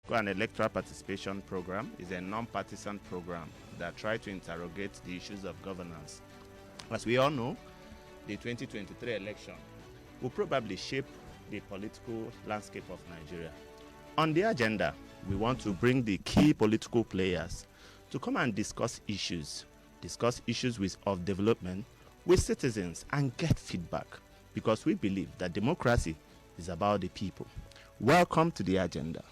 Political and Electoral Participation Program is a non-partisan program that tries to interrogate the issues of governance. As we all know, the 2023 election will probably shape the political landscape of Nigeria. On the agenda, we want to bring the key political players to come and discuss issues of development with citizens and get feedback, because we believe that democracy is about the people. Welcome to the agenda.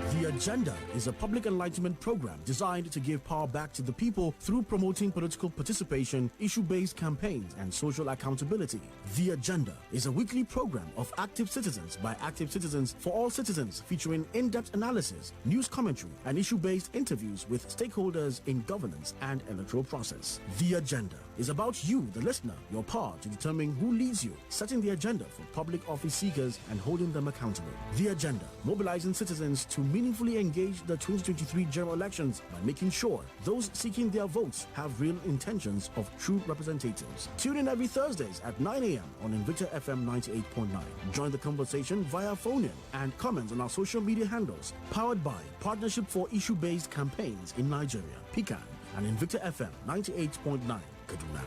The Agenda is a public enlightenment program designed to give power back to the people through promoting political participation, issue-based campaigns, and social accountability. The Agenda is a weekly program of active citizens by active citizens for all citizens, featuring in-depth analysis, news commentary, and issue-based interviews with stakeholders in governance and electoral process. The Agenda is about you, the listener, your power to determine who leads you, setting the agenda for public office seekers and holding them accountable. The Agenda, mobilizing citizens to meaningfully engage the 2023 general elections by making sure those seeking their votes have real intentions of true representatives. Tune in every Thursdays at 9 a.m. on Invicta FM 98.9. Join the conversation via phone-in and comment on our social media handles, powered by Partnership for Issue-Based Campaigns in Nigeria, PICAN, and Invicta FM 98.9, Kaduna.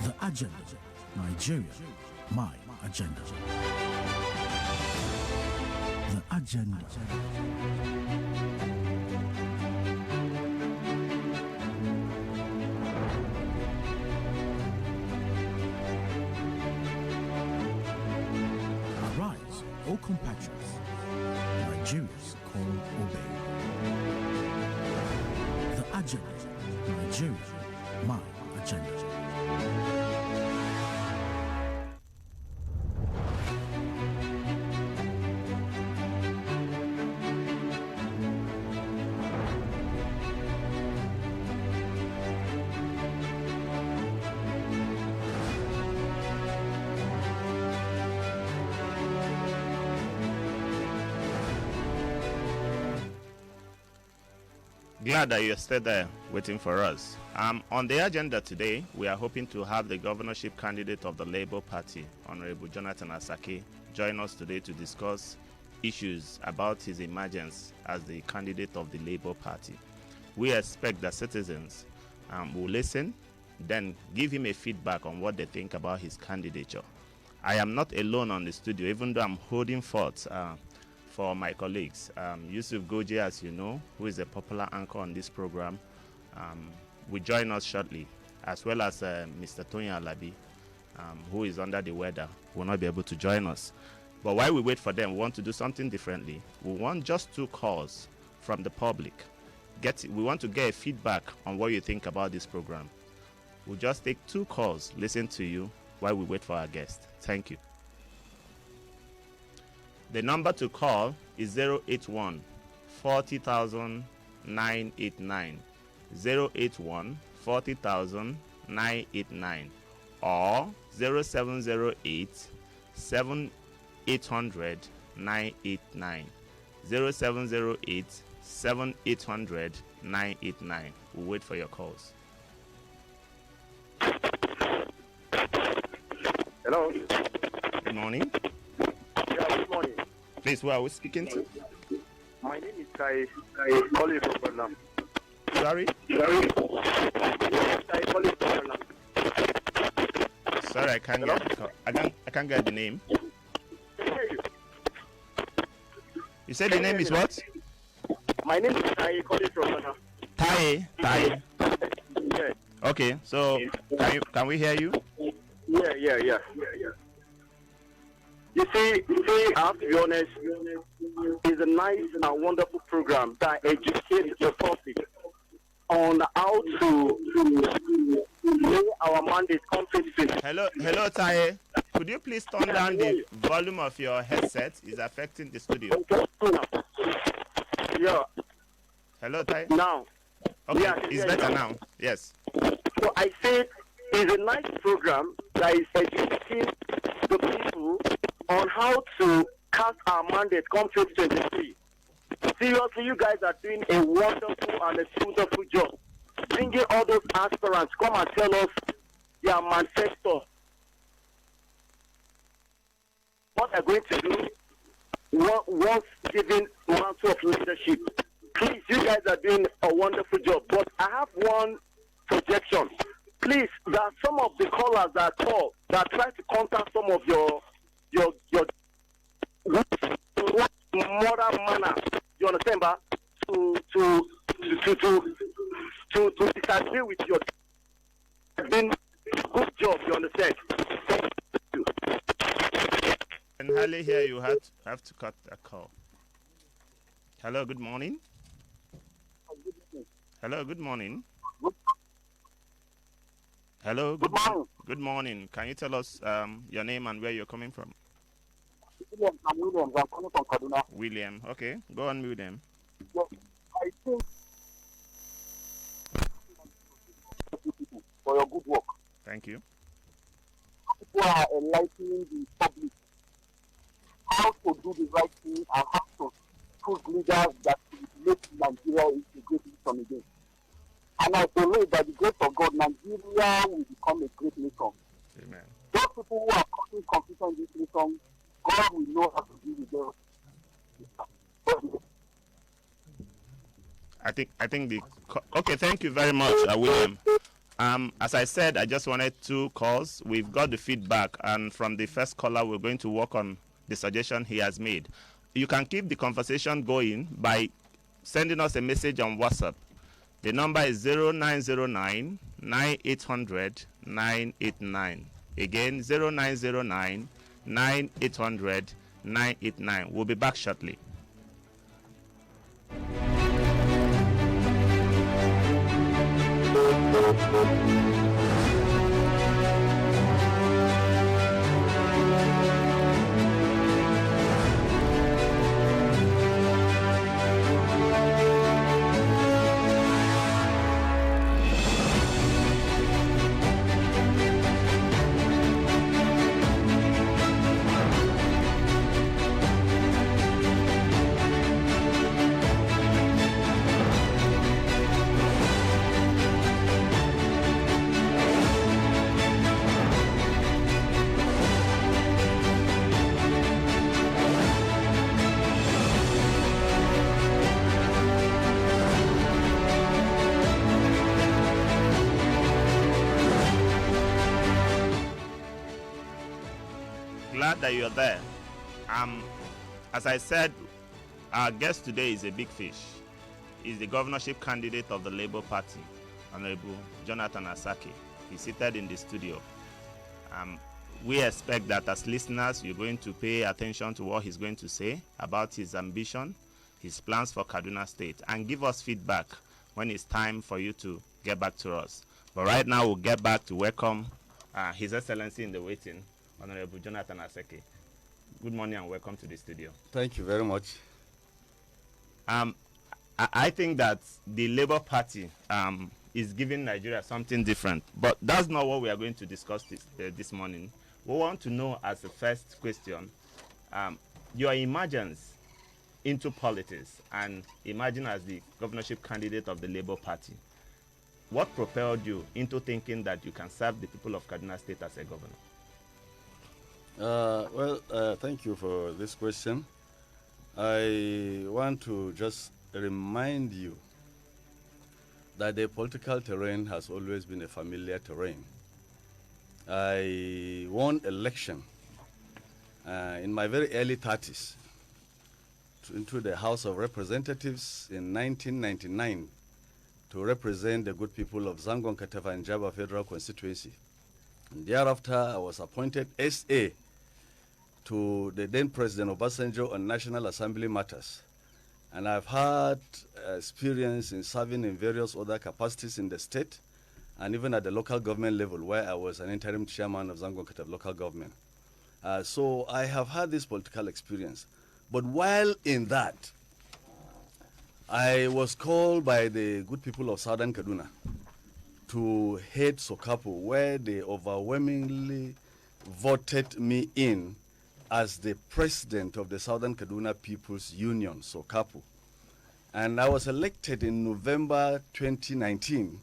The Agenda. Nigeria, my agenda. The Agenda. Arise, O compatriots. Nigeria's call obey. The Agenda. Nigeria, my agenda. Glad that you're still there waiting for us. On the agenda today, we are hoping to have the governorship candidate of the Labour Party, Honorable Jonathan Asake, join us today to discuss issues about his emergence as the candidate of the Labour Party. We expect that citizens will listen, then give him a feedback on what they think about his candidature. I am not alone on the studio, even though I'm holding forth for my colleagues. Yusuf Goje, as you know, who is a popular anchor on this program, will join us shortly, as well as Mr. Tony Alabi, who is under the weather, will not be able to join us. But while we wait for them, we want to do something differently. We want just 2 calls from the public. We want to get a feedback on what you think about this program. We'll just take 2 calls, listen to you while we wait for our guest. Thank you. The number to call is 081 40,000 989, 081 40,000 989, or 0708 7800 989, 0708 7800 989. We'll wait for your calls. Hello. Good morning. Yeah, good morning. Please, who are we speaking to? My name is Kai calling from Bernam. Sorry? Kai calling from Bernam. Sorry, I can't get the name. You said the name is what? My name is Tai calling from Bernam. Tai. Yeah. Okay, so can we hear you? Yeah. You see, I have to be honest, it's a nice and wonderful program that educates the public on how to lay our mandate completely. Hello, Taye. Could you please turn down the volume of your headset? It's affecting the studio. Yeah. Hello, Taye. Now. Okay, Yeah, it's better now. Yes. So I said it's a nice program that is educating the people on how to cast our mandate come 2023. Seriously, you guys are doing a wonderful and a beautiful job. Bringing all those aspirants come and tell us their manifesto. What they're going to do once given mantle of leadership. Please, you guys are doing a wonderful job. But I have one projection. Please, there are some of the callers that call that try to contact some of your moral manner. You understand, ba? To disagree with your doing good job. You understand? Thank you. And hardly hear you. Have to cut a call. Hello, good morning. Hello, good morning. Hello, good morning. Good morning. Can you tell us your name and where you're coming from? William, I'm coming from Kaduna. William. Okay, go on, William. Yes, I think for your good work. Thank you. People are enlightening the public how to do the right thing and how to choose leaders that will make Nigeria into a great nation again. And I believe by the grace of God, Nigeria will become a great nation. Amen. Those people who are causing confusion in this nation, God will know how to deal with them. I think okay. Thank you very much, William. As I said, I just wanted 2 calls. We've got the feedback, and from the first caller, we're going to work on the suggestion he has made. You can keep the conversation going by sending us a message on WhatsApp. The number is 0909 9800 989. Again, 0909 9800 989. We'll be back shortly. Glad that you're there. As I said, our guest today is a big fish. He's the governorship candidate of the Labour Party, Honorable Jonathan Asake. He's seated in the studio. We expect that as listeners, you're going to pay attention to what he's going to say about his ambition, his plans for Kaduna State, and give us feedback when it's time for you to get back to us. But right now, we'll get back to welcome His Excellency in the waiting, Honorable Jonathan Asake. Good morning and welcome to the studio. Thank you very much. I think that the Labour Party is giving Nigeria something different, but that's not what we are going to discuss this morning. We want to know, as the first question, your emergence into politics and emerging as the governorship candidate of the Labour Party. What propelled you into thinking that you can serve the people of Kaduna State as a governor? Thank you for this question. I want to just remind you that the political terrain has always been a familiar terrain. I won election in my very early 30s into the House of Representatives in 1999 to represent the good people of Zangon, Katava, and Jaba Federal Constituency. And thereafter, I was appointed SA to the then President Obasanjo on National Assembly matters. And I've had experience in serving in various other capacities in the state and even at the local government level, where I was an interim chairman of Zangon local government. So I have had this political experience. But while in that, I was called by the good people of Southern Kaduna to head Sokapo, where they overwhelmingly voted me in as the president of the Southern Kaduna People's Union, Sokapo. And I was elected in November 2019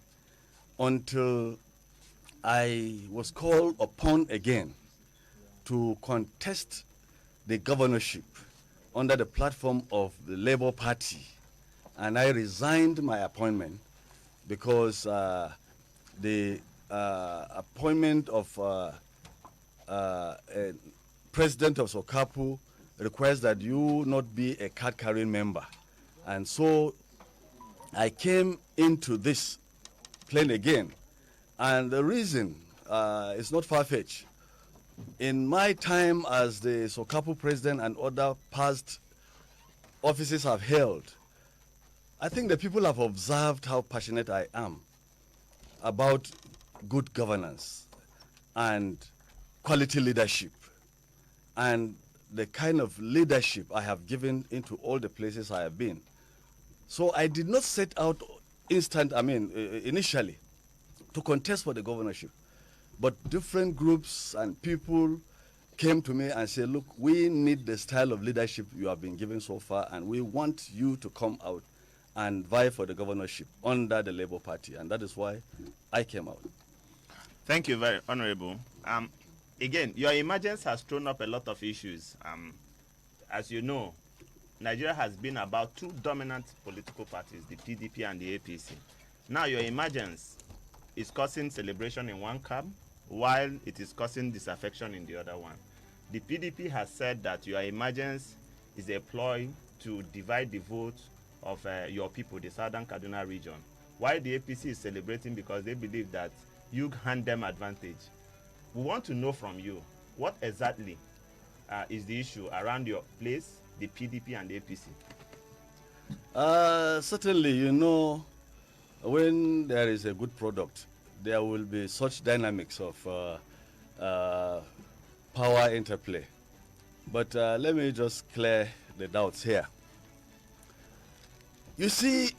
until I was called upon again to contest the governorship under the platform of the Labour Party. And I resigned my appointment because the appointment of president of Sokapo requires that you not be a card-carrying member. And so I came into this plane again. And the reason is not far-fetched. In my time as the Sokapo president and other past offices I've held, I think the people have observed how passionate I am about good governance and quality leadership, and the kind of leadership I have given into all the places I have been. So I did not set out initially to contest for the governorship, but different groups and people came to me and said, look, we need the style of leadership you have been given so far, and we want you to come out and vie for the governorship under the Labour Party, and that is why I came out. Thank you, very honorable. Again, your emergence has thrown up a lot of issues. As you know, Nigeria has been about two dominant political parties, the PDP and the APC. Now your emergence is causing celebration in one camp, while it is causing disaffection in the other one. The PDP has said that your emergence is a ploy to divide the vote of your people, the Southern Kaduna region, while the APC is celebrating because they believe that you hand them advantage. We want to know from you, what exactly is the issue around your place, the PDP and the APC? Certainly, you know, when there is a good product, there will be such dynamics of power interplay. But let me just clear the doubts here. You see,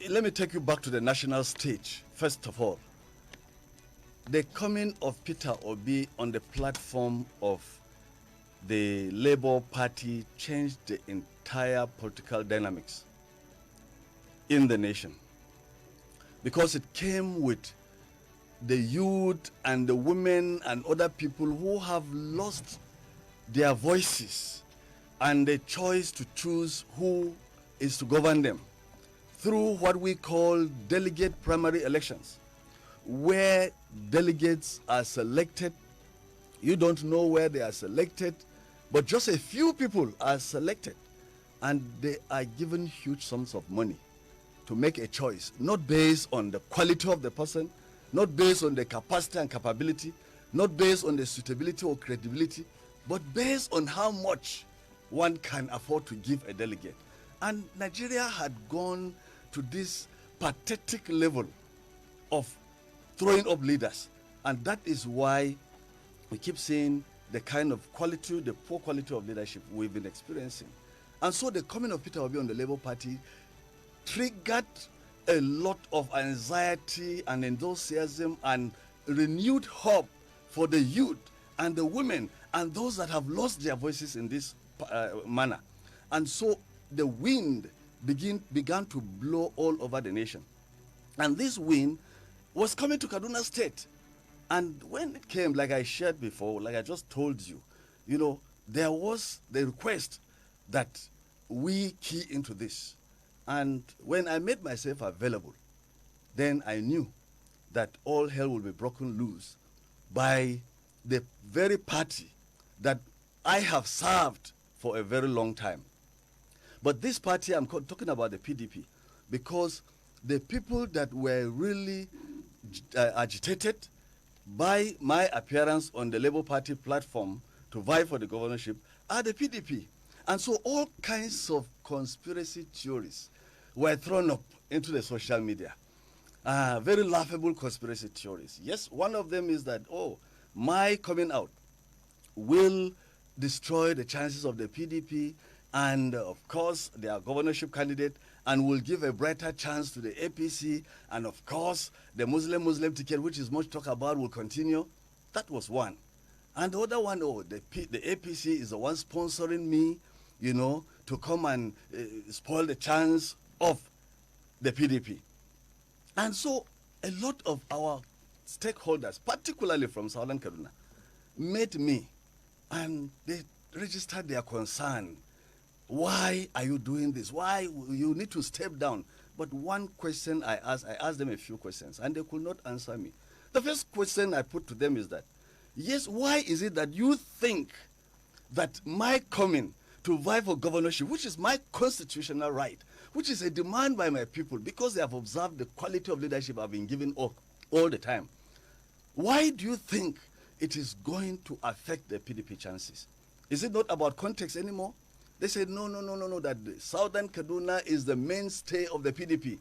let me take you back to the national stage, first of all. The coming of Peter Obi on the platform of the Labour Party changed the entire political dynamics in the nation, because it came with the youth and the women and other people who have lost their voices and the choice to choose who is to govern them through what we call delegate primary elections, where delegates are selected. You don't know where they are selected, but just a few people are selected, and they are given huge sums of money to make a choice, not based on the quality of the person, not based on the capacity and capability, not based on the suitability or credibility, but based on how much one can afford to give a delegate. And Nigeria had gone to this pathetic level of throwing up leaders. And that is why we keep seeing the kind of quality, the poor quality of leadership we've been experiencing. And so the coming of Peter Obi on the Labour Party triggered a lot of anxiety and enthusiasm and renewed hope for the youth and the women and those that have lost their voices in this manner. And so the wind began to blow all over the nation. And this wind was coming to Kaduna State. And when it came, like I shared before, like I just told you, you know, there was the request that we key into this. And when I made myself available, then I knew that all hell will be broken loose by the very party that I have served for a very long time. But this party, I'm talking about the PDP, because the people that were really agitated by my appearance on the Labour Party platform to vie for the governorship are the PDP. And so all kinds of conspiracy theories were thrown up into the social media. Very laughable conspiracy theories. Yes, one of them is that, my coming out will destroy the chances of the PDP and, of course, their governorship candidate, and will give a brighter chance to the APC. And, of course, the Muslim ticket, which is much talked about, will continue. That was one. And the other one, the APC is the one sponsoring me, to come and spoil the chance of the PDP. And so a lot of our stakeholders, particularly from Southern Kaduna, met me and they registered their concern. Why are you doing this? Why you need to step down? But one question I asked them a few questions and they could not answer me. The first question I put to them is that, yes, why is it that you think that my coming to vie for governorship, which is my constitutional right, which is a demand by my people because they have observed the quality of leadership I've been given all the time, why do you think it is going to affect the PDP chances? Is it not about context anymore? They said, no, that the Southern Kaduna is the mainstay of the PDP.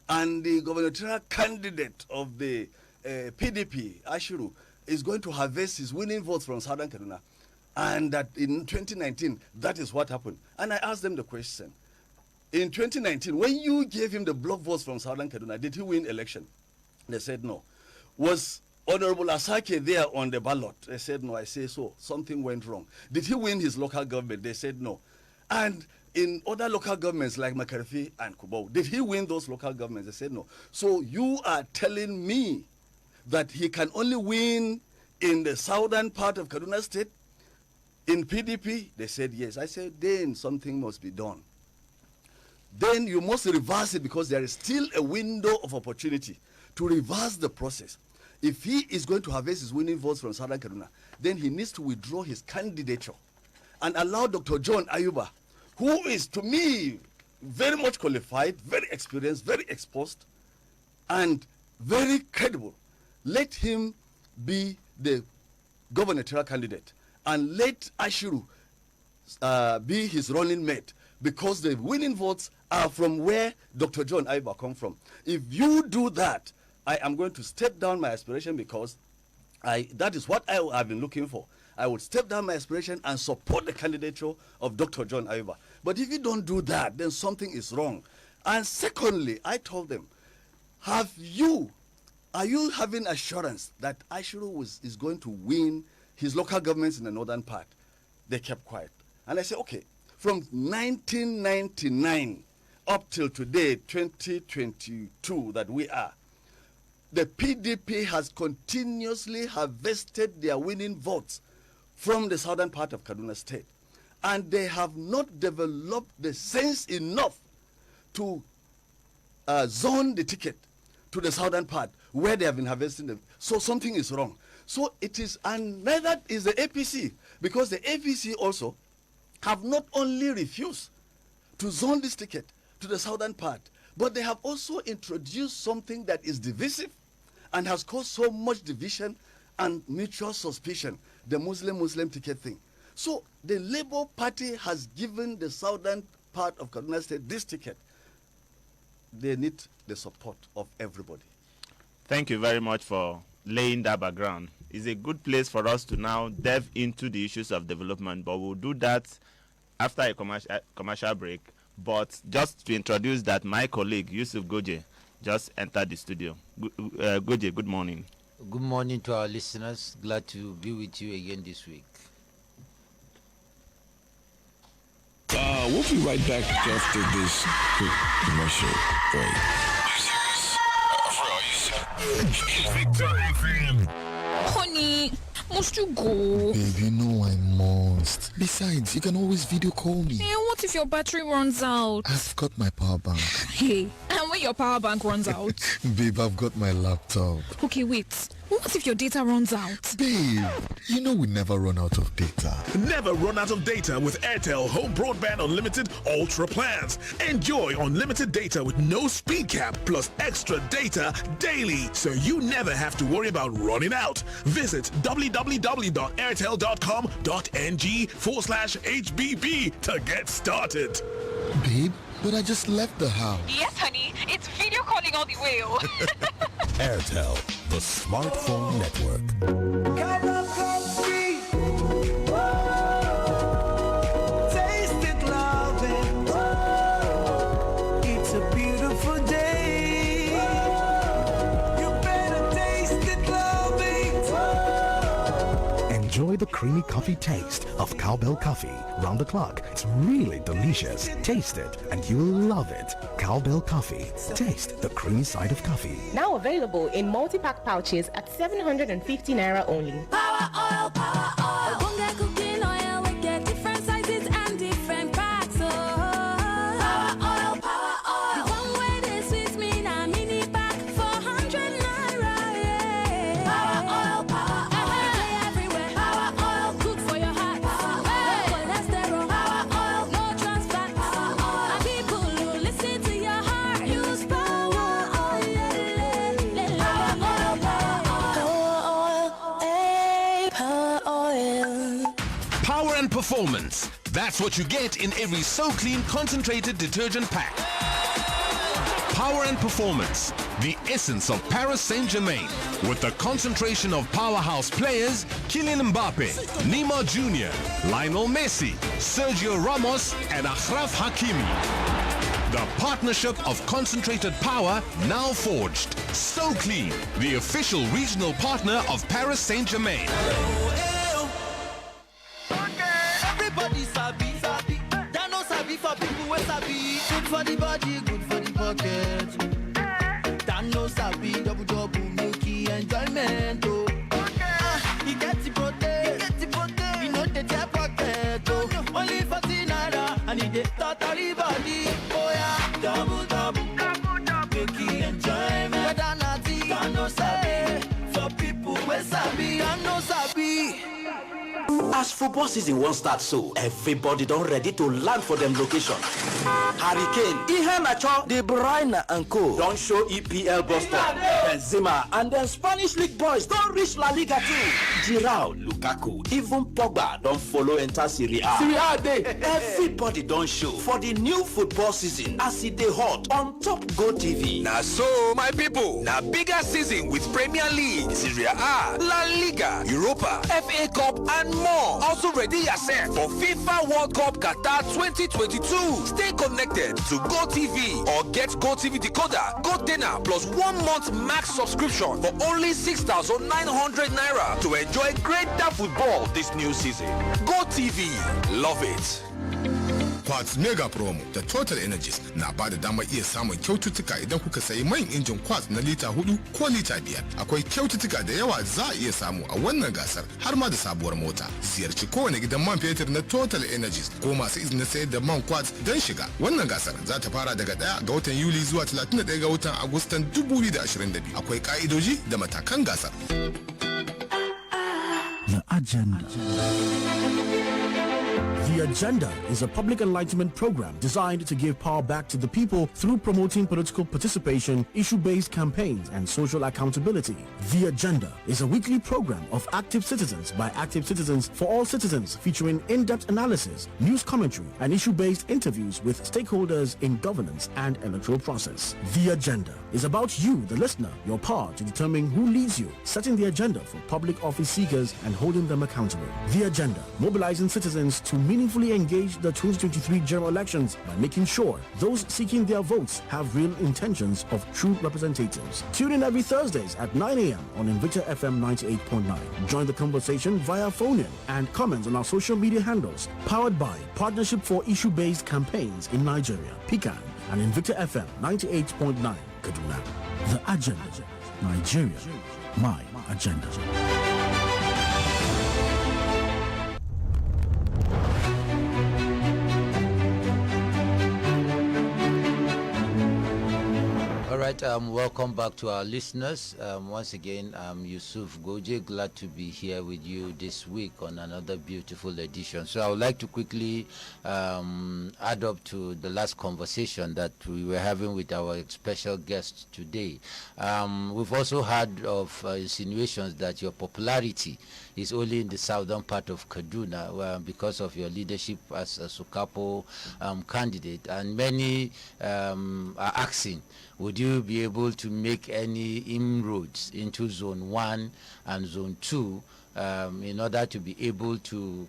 And the gubernatorial candidate of the PDP, Ashiru, is going to harvest his winning votes from Southern Kaduna. And that in 2019, that is what happened. And I asked them the question. In 2019, when you gave him the block votes from Southern Kaduna, did he win election? They said no. Was Honorable Asake there on the ballot? They said no. I say so. Something went wrong. Did he win his local government? They said no. And in other local governments like Makarfi and Kubau, did he win those local governments? They said no. So you are telling me that he can only win in the southern part of Kaduna State in PDP? They said yes. I said then something must be done. Then you must reverse it because there is still a window of opportunity to reverse the process. If he is going to harvest his winning votes from Southern Kaduna, then he needs to withdraw his candidature and allow Dr. John Ayuba, who is, to me, very much qualified, very experienced, very exposed, and very credible. Let him be the gubernatorial candidate and let Ashiru be his running mate, because the winning votes are from where Dr. John Ayuba come from. If you do that, I am going to step down my aspiration because that is what I have been looking for. I would step down my aspiration and support the candidature of Dr. John Ayuba. But if you don't do that, then something is wrong. And secondly, I told them, are you having assurance that Ashiru is going to win his local governments in the northern part? They kept quiet. And I said, okay, from 1999 up till today, 2022 that we are, the PDP has continuously harvested their winning votes from the southern part of Kaduna State. And they have not developed the sense enough to zone the ticket to the southern part where they have been harvesting them. So something is wrong. So it is, and neither is the APC, because the APC also have not only refused to zone this ticket to the southern part, but they have also introduced something that is divisive and has caused so much division and mutual suspicion, the Muslim ticket thing. So the Labour Party has given the southern part of Kaduna State this ticket. They need the support of everybody. Thank you very much for laying that background. It's a good place for us to now delve into the issues of development, but we'll do that after a commercial break. But just to introduce that, my colleague, Yusuf Goje, just entered the studio. Goje, good morning. Good morning to our listeners. Glad to be with you again this week. We'll be right back after this quick commercial break. Honey, must you go? Babe, you know I must. Besides, you can always video call me. What if your battery runs out? I've got my power bank. Hey, and when What your power bank runs out? Babe, I've got my laptop. Okay, wait. What if your data runs out? Babe, you know we never run out of data. Never run out of data with Airtel Home Broadband Unlimited Ultra plans. Enjoy unlimited data with no speed cap plus extra data daily, so you never have to worry about running out. Visit www.airtel.com.ng/HBB to get started. Babe, but I just left the house. Yes, honey. It's video calling all the way. Airtel, the smartphone network. Taste it, love it. It's a beautiful day. You better taste it, love it. Enjoy the creamy coffee taste of Cowbell Coffee. Round the clock, it's really delicious. Taste it and you'll love it. Cowbell Coffee. Taste the creamy side of coffee. Now available in multi-pack pouches at 750 naira only. Power oil, power oil. Bunga cooking oil, we get different sizes and different packs. Oh, power oil, power oil. The one way they sweet me na mini pack 400 naira. Yeah. Power oil, power oil. Everywhere. Power oil, good for your heart. Power oil. No cholesterol. Power oil, no trans fat. Power oil. And people who listen to your heart use power oil. Power oil, power oil. Power and performance. That's what you get in every So Clean concentrated detergent pack. Power and performance. The essence of Paris Saint-Germain. With the concentration of powerhouse players Kylian Mbappe, Neymar Jr., Lionel Messi, Sergio Ramos, and Achraf Hakimi. The partnership of concentrated power now forged. So Clean, the official regional partner of Paris Saint-Germain. Everybody sabi, sabi. That no sabi for people who sabi. Good for the body, good for the pocket. That no sabi, double double milky enjoyment. Oh, you get the protein, you know the tap pocket. Oh, only 40 naira, and it is totally body. Oh yeah, double double, milky enjoyment. Better not the that no sabi for people who sabi. That no sabi. As football season won't start so, everybody done ready to land for them location. Hurricane, Ihe Nacho, De Bruyne and Co. don't show EPL bus stop. Benzema and the Spanish League boys don't reach La Liga too. Giroud, Lukaku, even Pogba don't follow enter Serie A. Serie A day. Everybody don't show for the new football season as it dey hot on top Go TV. Now so my people, now bigger season with Premier League, Serie A, La Liga, Europa, FA Cup and more. Also ready yourself for FIFA World Cup Qatar 2022. Stay connected to Go TV or get Go TV decoder, Go Tenor plus 1 month max subscription for only 6,900 naira to enjoy greater football this new season. Go TV, love it. Quartz Mega Promo da Total Energies na ba da damar iya samun kyaututtuka idan kuka sayi man injin Quartz na lita 4 ko lita 5. Akwai kyaututtuka da yawa za a iya samu a wannan gasar har ma da sabuwar mota. Ziyarci kowane gidan man fetur na Total Energies ko masu izinin sayar da man Quartz don shiga. Wannan gasar za ta fara daga 1 ga watan Yuli zuwa 31 ga watan Agustan 2022. Akwai ka'idoji da matakan gasar. The Agenda. The Agenda is a public enlightenment program designed to give power back to the people through promoting political participation, issue-based campaigns, and social accountability. The Agenda is a weekly program of active citizens by active citizens for all citizens, featuring in-depth analysis, news commentary, and issue-based interviews with stakeholders in governance and electoral process. The Agenda is about you, the listener, your power to determine who leads you, setting the agenda for public office seekers and holding them accountable. The Agenda, mobilizing citizens to meaningfully engage the 2023 general elections by making sure those seeking their votes have real intentions of true representatives. Tune in every Thursdays at 9 a.m. on Invicta FM 98.9. Join the conversation via phone-in and comments on our social media handles. Powered by Partnership for Issue-Based Campaigns in Nigeria, PICAN, and Invicta FM 98.9, Kaduna. The Agenda. Nigeria. My agenda. right, welcome back to our listeners. Once again, I'm Yusuf Goje, glad to be here with you this week on another beautiful edition. So I would like to quickly add up to the last conversation that we were having with our special guest today. We've also heard of insinuations that your popularity is only in the southern part of Kaduna because of your leadership as a Sukapo candidate, and many are asking, would you be able to make any inroads into Zone 1 and Zone 2 in order to be able to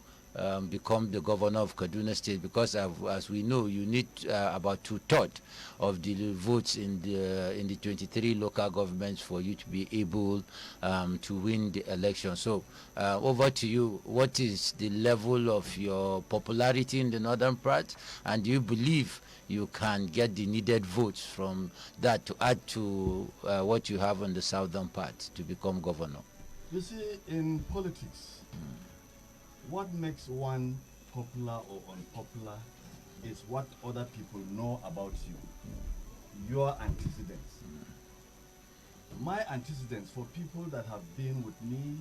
become the governor of Kaduna State? Because as we know, you need about 2/3 of the votes in the 23 local governments for you to be able to win the election. So over to you. What is the level of your popularity in the northern part, and do you believe you can get the needed votes from that to add to what you have on the southern part to become governor? You see, in politics, what makes one popular or unpopular is what other people know about you, your antecedents. My antecedents, for people that have been with me,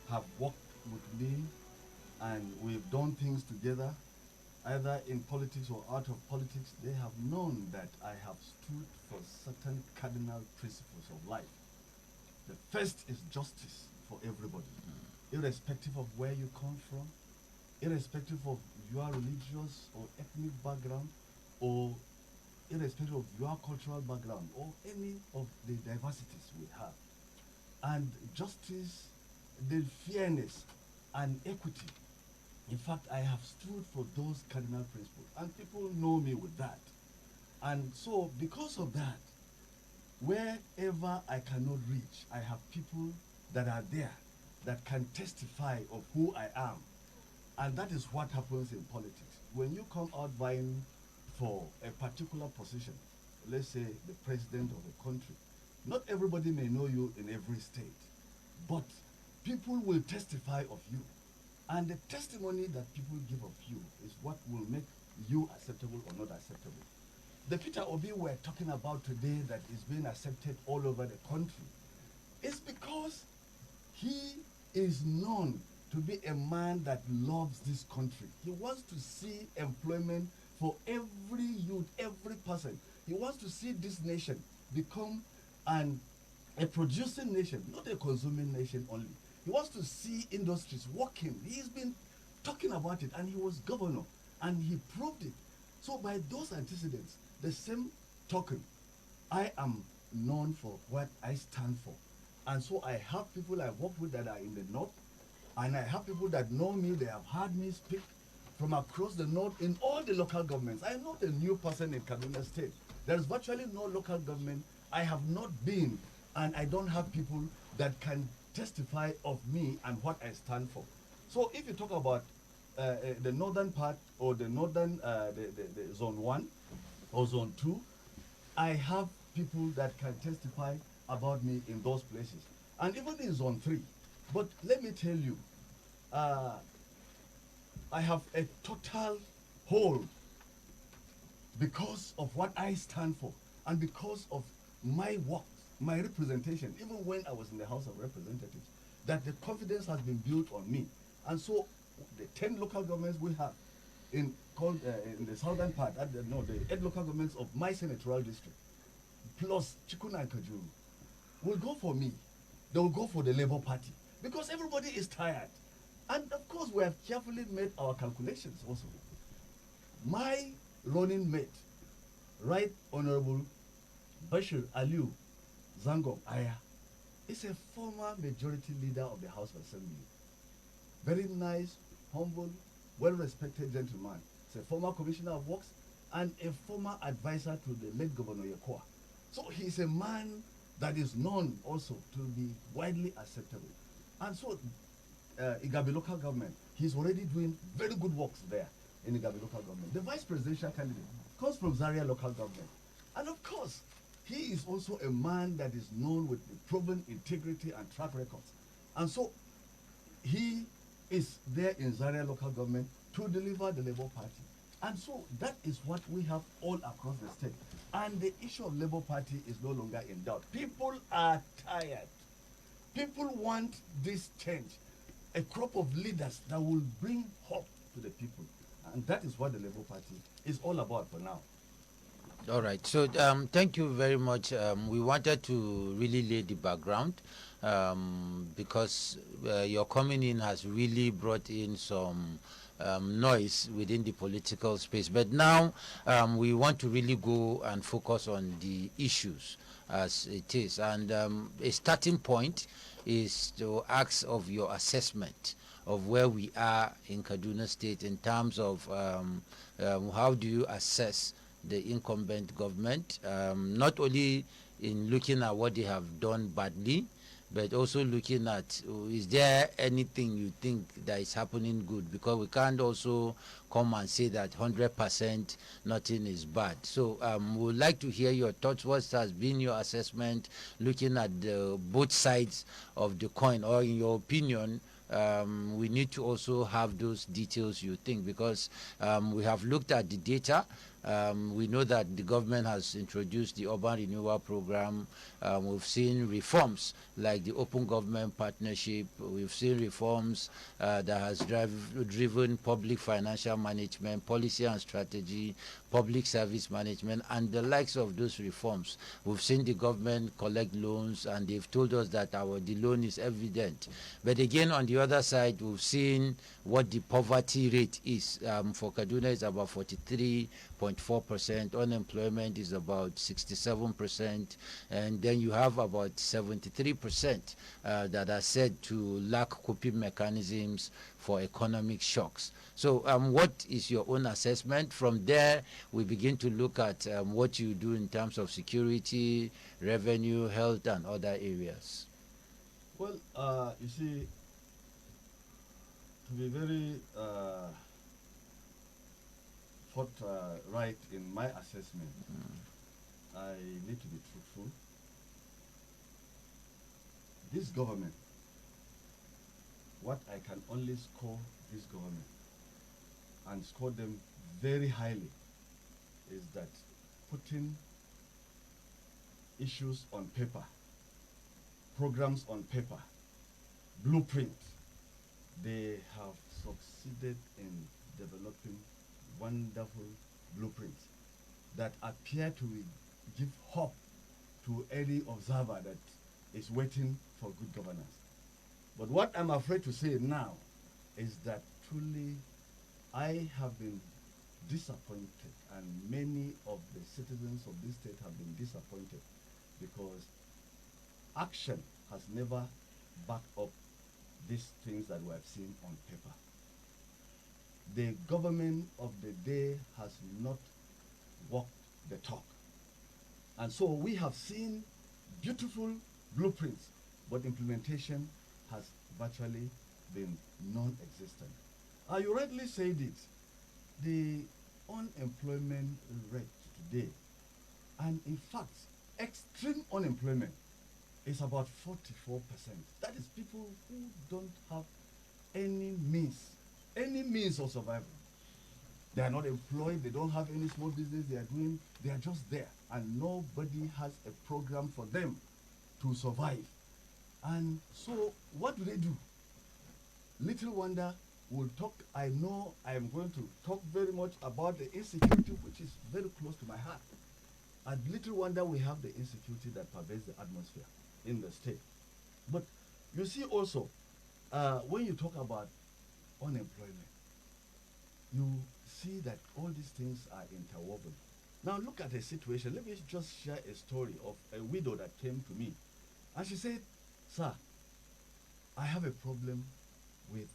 have worked with me, and we've done things together, either in politics or out of politics, they have known that I have stood for certain cardinal principles of life. The first is justice for everybody, irrespective of where you come from, irrespective of your religious or ethnic background, or irrespective of your cultural background, or any of the diversities we have. And justice, the fairness and equity. In fact, I have stood for those cardinal principles, and people know me with that. And so, because of that, wherever I cannot reach, I have people that are there that can testify of who I am. And that is what happens in politics. When you come out vying for a particular position, let's say the president of a country, not everybody may know you in every state, but people will testify of you. And the testimony that people give of you is what will make you acceptable or not acceptable. The Peter Obi we're talking about today that is being accepted all over the country is because he is known to be a man that loves this country. He wants to see employment for every youth, every person. He wants to see this nation become a producing nation, not a consuming nation only. He wants to see industries working. He's been talking about it, and he was governor, and he proved it. So by those antecedents, the same token, I am known for what I stand for. And so I have people I work with that are in the north, and I have people that know me, they have heard me speak from across the north in all the local governments. I am not a new person in Kaduna State. There is virtually no local government I have not been, and I don't have people that can testify of me and what I stand for. So if you talk about the northern part, or the northern, the zone 1 or zone 2, I have people that can testify about me in those places, and even in zone 3. But let me tell you, I have a total hold because of what I stand for, and because of my work, my representation, even when I was in the House of Representatives, that the confidence has been built on me. And so the 10 local governments we have in the southern part, the 8 local governments of my senatorial district, plus Chikuna and Kajuru, will go for me. They will go for the Labour Party, because everybody is tired. And of course, we have carefully made our calculations also. My running mate, Right Honorable Bashir Aliu Zangom Aya, is a former majority leader of the House of Assembly. Very nice, humble, well-respected gentleman. He's a former commissioner of works and a former advisor to the late Governor Yekwa. So he's a man that is known also to be widely acceptable. And so Igabi local government, he's already doing very good works there in Igabi local government. The vice presidential candidate comes from Zaria local government. And of course, he is also a man that is known with the proven integrity and track records. And so he is there in Zaria local government to deliver the Labour Party. And so that is what we have all across the state. And the issue of Labour Party is no longer in doubt. People are tired. People want this change, a crop of leaders that will bring hope to the people. And that is what the Labour Party is all about for now. All right. So thank you very much. We wanted to really lay the background because your coming in has really brought in some noise within the political space. But now we want to really go and focus on the issues as it is. And a starting point is to ask of your assessment of where we are in Kaduna State in terms of how do you assess the incumbent government, not only in looking at what they have done badly, but also looking at is there anything you think that is happening good, because we can't also come and say that 100% nothing is bad. So we would like to hear your thoughts. What has been your assessment looking at both sides of the coin, or in your opinion, we need to also have those details you think, because we have looked at the data. We know that the government has introduced the urban renewal program. We've seen reforms like the open government partnership. We've seen reforms that has driven public financial management, policy and strategy, public service management, and the likes of those reforms. We've seen the government collect loans, and they've told us that the loan is evident. But again, on the other side, we've seen what the poverty rate is. For Kaduna, it's about 43.4%. Unemployment is about 67%. And then you have about 73% that are said to lack coping mechanisms for economic shocks. So what is your own assessment? From there, we begin to look at what you do in terms of security, revenue, health, and other areas. Well, you see, to be very forthright in my assessment, I need to be truthful. This government, what I can only score this government, and score them very highly, is that putting issues on paper, programs on paper, blueprint, they have succeeded in developing wonderful blueprints that appear to give hope to any observer that is waiting for good governance. But what I'm afraid to say now is that truly I have been disappointed, and many of the citizens of this state have been disappointed, because action has never backed up these things that we have seen on paper. The government of the day has not walked the talk. And so we have seen beautiful blueprints, but implementation has virtually been non-existent. You rightly said it, the unemployment rate today, and in fact, extreme unemployment, is about 44%. That is people who don't have any means of survival. They are not employed, they don't have any small business they are doing, they are just there, and nobody has a program for them to survive. And so what do? Little wonder we'll talk, I know I am going to talk very much about the insecurity, which is very close to my heart. And little wonder we have the insecurity that pervades the atmosphere in the state. But you see also, when you talk about unemployment, you see that all these things are interwoven. Now look at a situation. Let me just share a story of a widow that came to me. And she said, "Sir, I have a problem with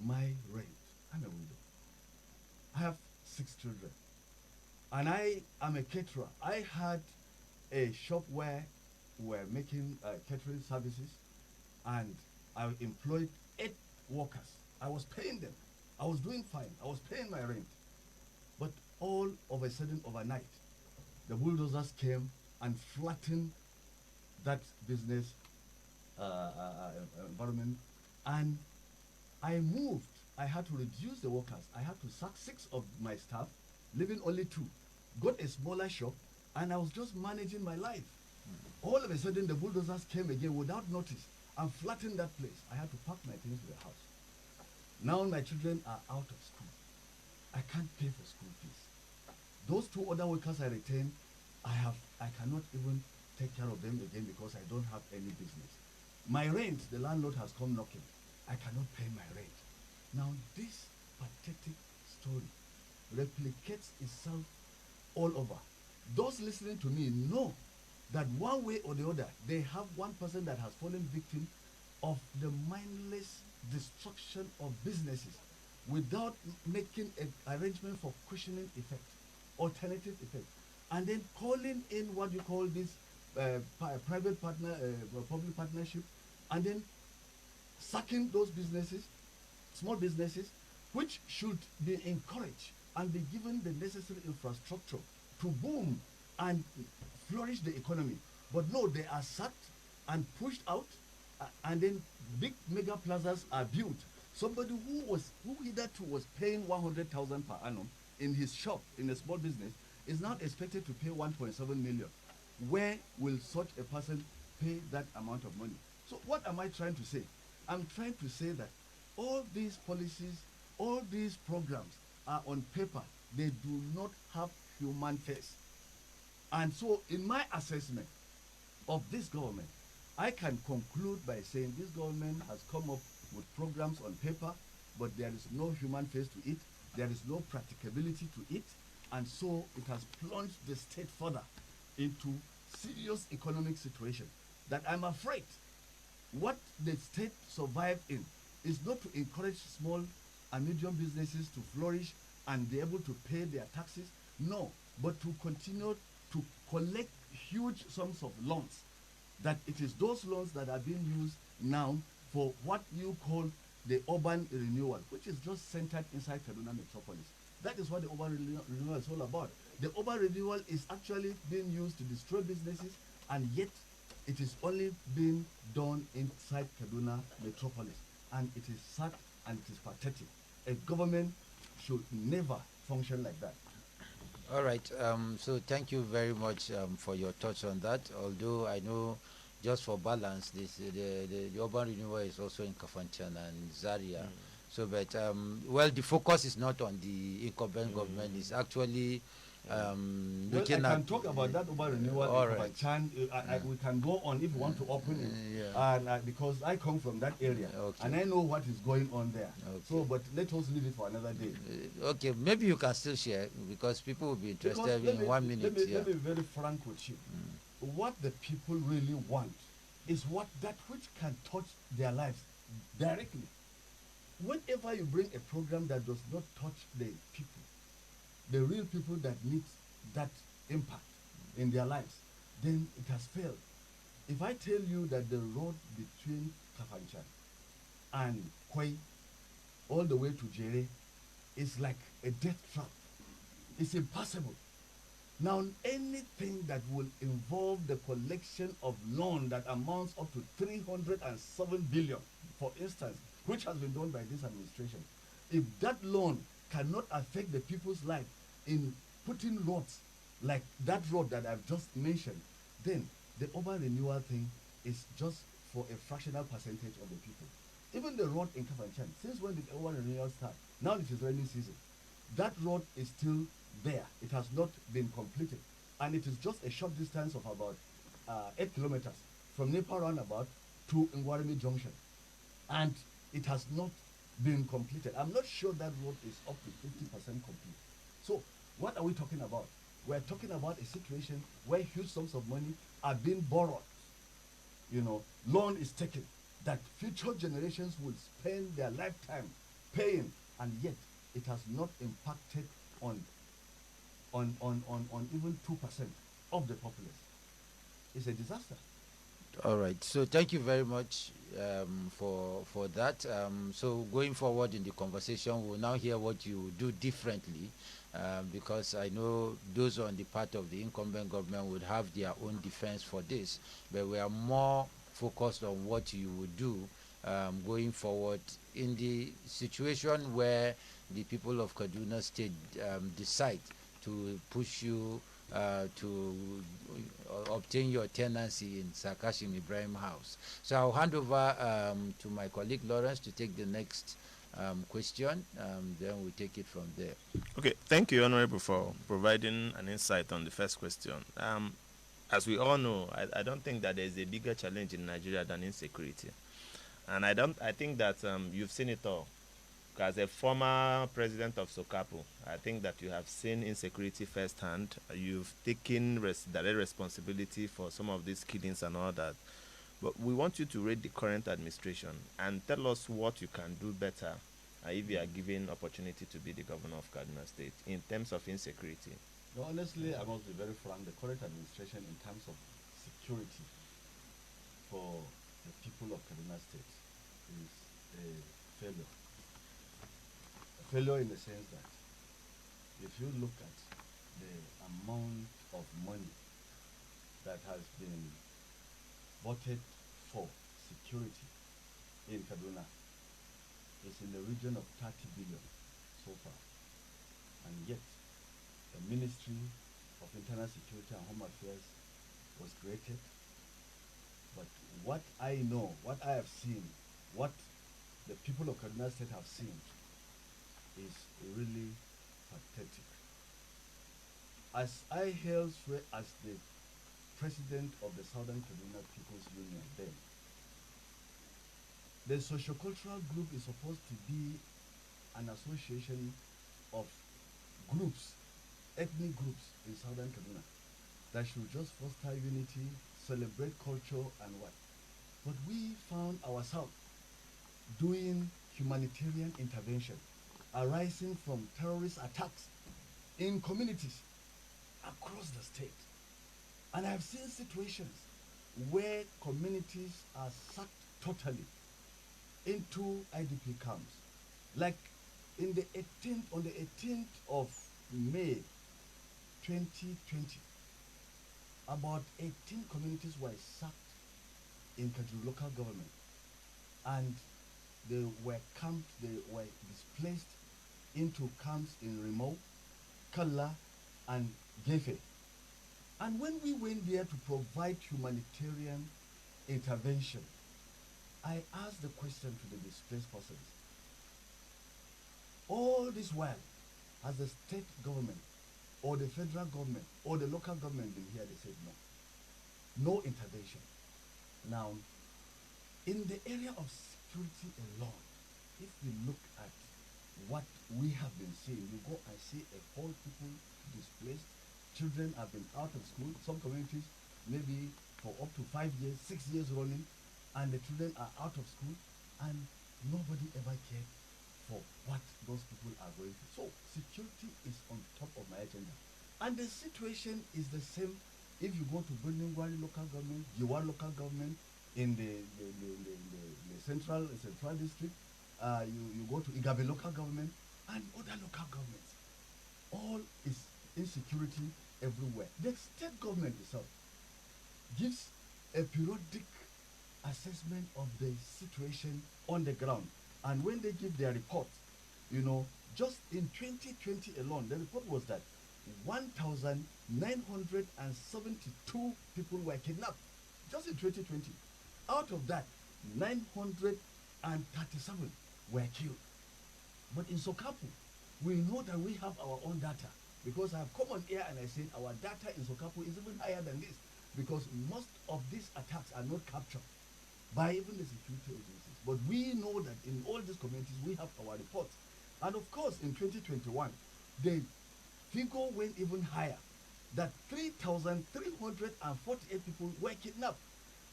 my rent. I'm a widow. I have 6 children. And I am a caterer. I had a shop where we're making catering services, and I employed 8 workers. I was paying them. I was doing fine. I was paying my rent. But all of a sudden, overnight, the bulldozers came and flattened that business environment, and I moved. I had to reduce the workers. I had to sack 6 of my staff, leaving only 2. Got a smaller shop, and I was just managing my life. All of a sudden, the bulldozers came again without notice and flattened that place. I had to pack my things to the house. Now my children are out of school. I can't pay for school fees. Those 2 other workers I retained, I cannot even take care of them again because I don't have any business. My rent, the landlord has come knocking. I cannot pay my rent. Now this pathetic story replicates itself all over. Those listening to me know that one way or the other, they have one person that has fallen victim of the mindless destruction of businesses without making an arrangement for cushioning effect, alternative effect, and then calling in what you call this private partner, public partnership, and then sacking those businesses, small businesses, which should be encouraged and be given the necessary infrastructure to boom and flourish the economy. But no, they are sacked and pushed out, and then big mega plazas are built. Somebody who hitherto was paying 100,000 per annum in his shop, in a small business, is now expected to pay 1.7 million. Where will such a person pay that amount of money? So what am I trying to say? I'm trying to say that all these policies, all these programs are on paper. They do not have human face. And so in my assessment of this government, I can conclude by saying this government has come up with programs on paper, but there is no human face to it. There is no practicability to it. And so it has plunged the state further into serious economic situation that I'm afraid what the state survived in is not to encourage small and medium businesses to flourish and be able to pay their taxes, no, but to continue to collect huge sums of loans. That it is those loans that are being used now for what you call the urban renewal, which is just centered inside Kaduna metropolis. That is what the urban renewal is all about. The urban renewal is actually being used to destroy businesses, and yet it is only being done inside Kaduna metropolis. And it is sad and it is pathetic. A government should never function like that. All right. So thank you very much for your thoughts on that. Although I know, just for balance, the urban renewal is also in Kafanchan and Zaria. So, but well, the focus is not on the incumbent government. It's actually looking I can at. talk about that urban renewal. All right. We can go on if you want to open it, because I come from that area and I know what is going on there. So, but let us leave it for another day. Okay, maybe you can still share because people will be interested in 1 minute. Let me be very frank with you. What the people really want is that which can touch their lives directly. Whenever you bring a program that does not touch the people, the real people that need that impact in their lives, then it has failed. If I tell you that the road between Kafanchan and Kwai all the way to Jere is like a death trap, it's impossible. Now, anything that will involve the collection of loan that amounts up to 307 billion, for instance, which has been done by this administration, if that loan cannot affect the people's life in putting roads like that road that I've just mentioned, then the urban renewal thing is just for a fractional percentage of the people. Even the road in Kafanchan, since when did urban renewal start? Now it is rainy season. That road is still there. It has not been completed. And it is just a short distance of about 8 kilometers from Nepal roundabout to Ngwarimi Junction. And it has not been completed. I'm not sure that road is up to 50% complete. So what are we talking about? We're talking about a situation where huge sums of money are being borrowed. You know, loan is taken that future generations will spend their lifetime paying, and yet it has not impacted on even 2% of the populace. It's a disaster. All right. So thank you very much for that. So going forward in the conversation, we'll now hear what you do differently, because I know those on the part of the incumbent government would have their own defense for this, but we are more focused on what you would do going forward in the situation where the people of Kaduna State decide to push you to obtain your tenancy in Sakashim Ibrahim House. So I'll hand over to my colleague Lawrence to take the next question. Then we'll take it from there. Okay, thank you, Honorable, for providing an insight on the first question. As we all know, I don't think that there's a bigger challenge in Nigeria than insecurity. And I think that you've seen it all. As a former president of Sokapo, I think that you have seen insecurity firsthand. You've taken direct responsibility for some of these killings and all that. But we want you to rate the current administration and tell us what you can do better if you are given opportunity to be the governor of Kaduna State in terms of insecurity. No, honestly, I must be very frank. The current administration in terms of security for the people of Kaduna State is a failure. A failure in the sense that if you look at the amount of money that has been voted for security in Kaduna, it's in the region of 30 billion so far. And yet, the Ministry of Internal Security and Home Affairs was created. But what I know, what I have seen, what the people of Kaduna State have seen is really pathetic. As I held sway as the president of the Southern Kaduna People's Union then, the sociocultural group is supposed to be an association of groups, ethnic groups in Southern Kaduna that should just foster unity, celebrate culture and what. But we found ourselves doing humanitarian intervention arising from terrorist attacks in communities across the state. And I've seen situations where communities are sucked totally into IDP camps. Like on the 18th of May 2020, about 18 communities were sacked in Kajuru local government, and they were displaced into camps in Remo, Kalla, and Gefe. And when we went there to provide humanitarian intervention, I asked the question to the displaced persons. All this while, has the state government or the federal government or the local government been here? They said no. No intervention. Now, in the area of security alone, if we look at what we have been seeing, you go and see a whole people displaced. Children have been out of school. Some communities, maybe for up to 5 years, 6 years running, and the children are out of school, and nobody ever cared for what those people are going through. So security is on top of my agenda. And the situation is the same if you go to Buningwari local government, Giwa local government, in the central district, you go to Igabe local government, and other local governments. All is insecurity everywhere. The state government itself gives a periodic assessment of the situation on the ground. And when they give their report, just in 2020 alone, the report was that 1,972 people were kidnapped, just in 2020. Out of that, 937 were killed. But in Sokapo, we know that we have our own data, because I have come on air and I said our data in Sokapo is even higher than this, because most of these attacks are not captured by even the security agencies. But we know that in all these communities, we have our reports. And of course, in 2021, the figure went even higher, that 3,348 people were kidnapped.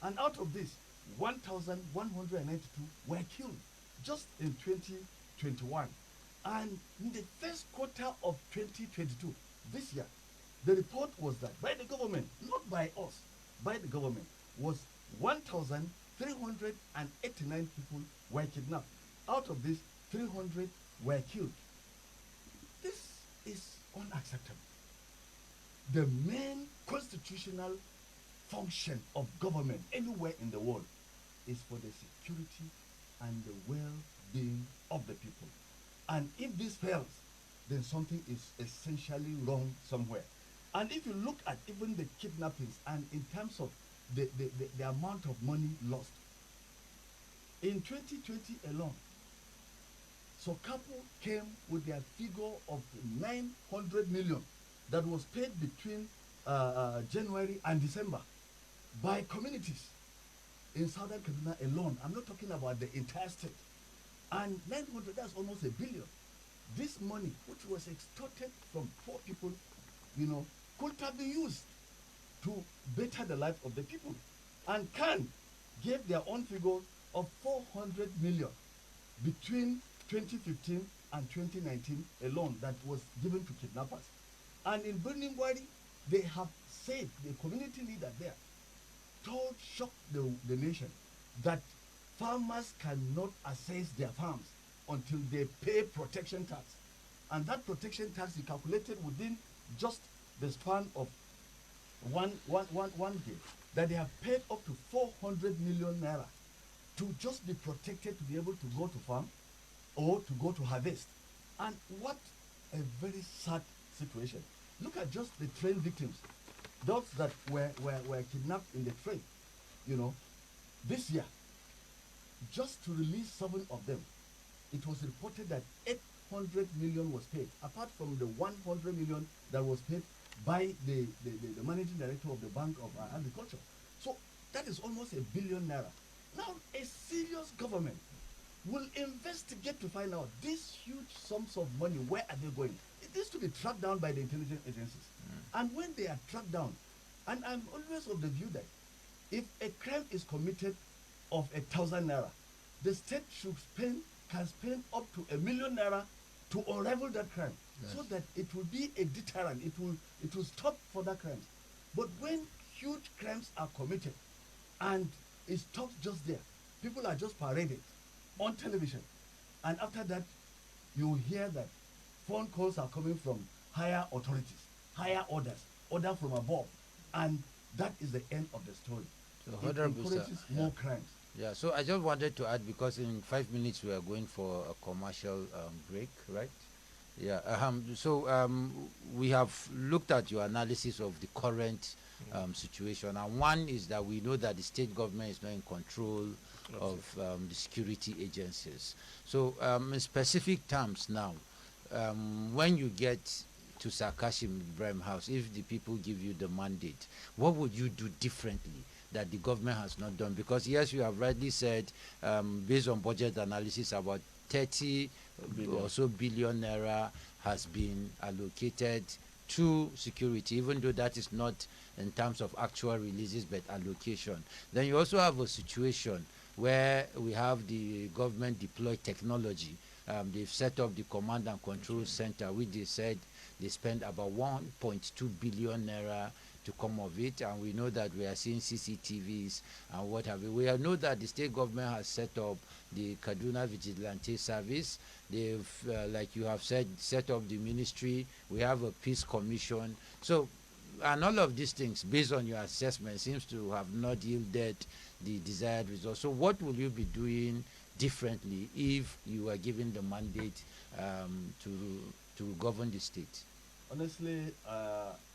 And out of this, 1,192 were killed just in 2021. And in the first quarter of 2022, this year, the report was that by the government, not by us, by the government, was 1,389 people were kidnapped. Out of this, 300 were killed. This is unacceptable. The main constitutional function of government anywhere in the world is for the security and the well-being of the people. And if this fails, then something is essentially wrong somewhere. And if you look at even the kidnappings and in terms of the amount of money lost, in 2020 alone, Sokapo came with their figure of 900 million that was paid between January and December by communities in southern Kaduna alone. I'm not talking about the entire state. And 900, that's almost $1 billion. This money, which was extorted from poor people, could have been used to better the life of the people. And Khan gave their own figure of 400 million between 2015 and 2019 alone that was given to kidnappers. And in Birnin Gwari, they have said, the community leader there shocked the nation that farmers cannot assess their farms until they pay protection tax. And that protection tax is calculated within just the span of one day, that they have paid up to 400 million naira to just be protected, to be able to go to farm or to go to harvest. And what a very sad situation. Look at just the train victims, those that were kidnapped in the train. This year, just to release 7 of them, it was reported that 800 million was paid, apart from the 100 million that was paid by the managing director of the Bank of Agriculture. So that is almost $1 billion naira. Now, a serious government will investigate to find out these huge sums of money, where are they going? It needs to be tracked down by the intelligence agencies. And when they are tracked down, and I'm always of the view that if a crime is committed of 1,000 naira, the state can spend up to 1 million naira to unravel that crime, so that it will be a deterrent. It will stop further crimes. But when huge crimes are committed and it stops just there, people are just paraded on television, and after that you hear that phone calls are coming from higher authorities, higher orders from above, and that is the end of the story. So it encourages more crimes. Yeah, so I just wanted to add, because in 5 minutes we are going for a commercial break, right? Yeah, we have looked at your analysis of the current situation, and one is that we know that the state government is not in control of the security agencies. So in specific terms now, when you get to Sarkashim Ibrahim House, if the people give you the mandate, what would you do differently that the government has not done? Because yes, you have rightly said, based on budget analysis, about 30 or so billion naira has been allocated to security, even though that is not in terms of actual releases but allocation. Then you also have a situation where we have the government deploy technology. They've set up the command and control center, which they said they spent about 1.2 billion naira to come of it, and we know that we are seeing CCTVs and what have you. We know that the state government has set up the Kaduna Vigilante Service. They've, like you have said, set up the ministry. We have a peace commission. So, and all of these things, based on your assessment, seems to have not yielded the desired results. So what will you be doing differently if you are given the mandate to govern the state? Honestly,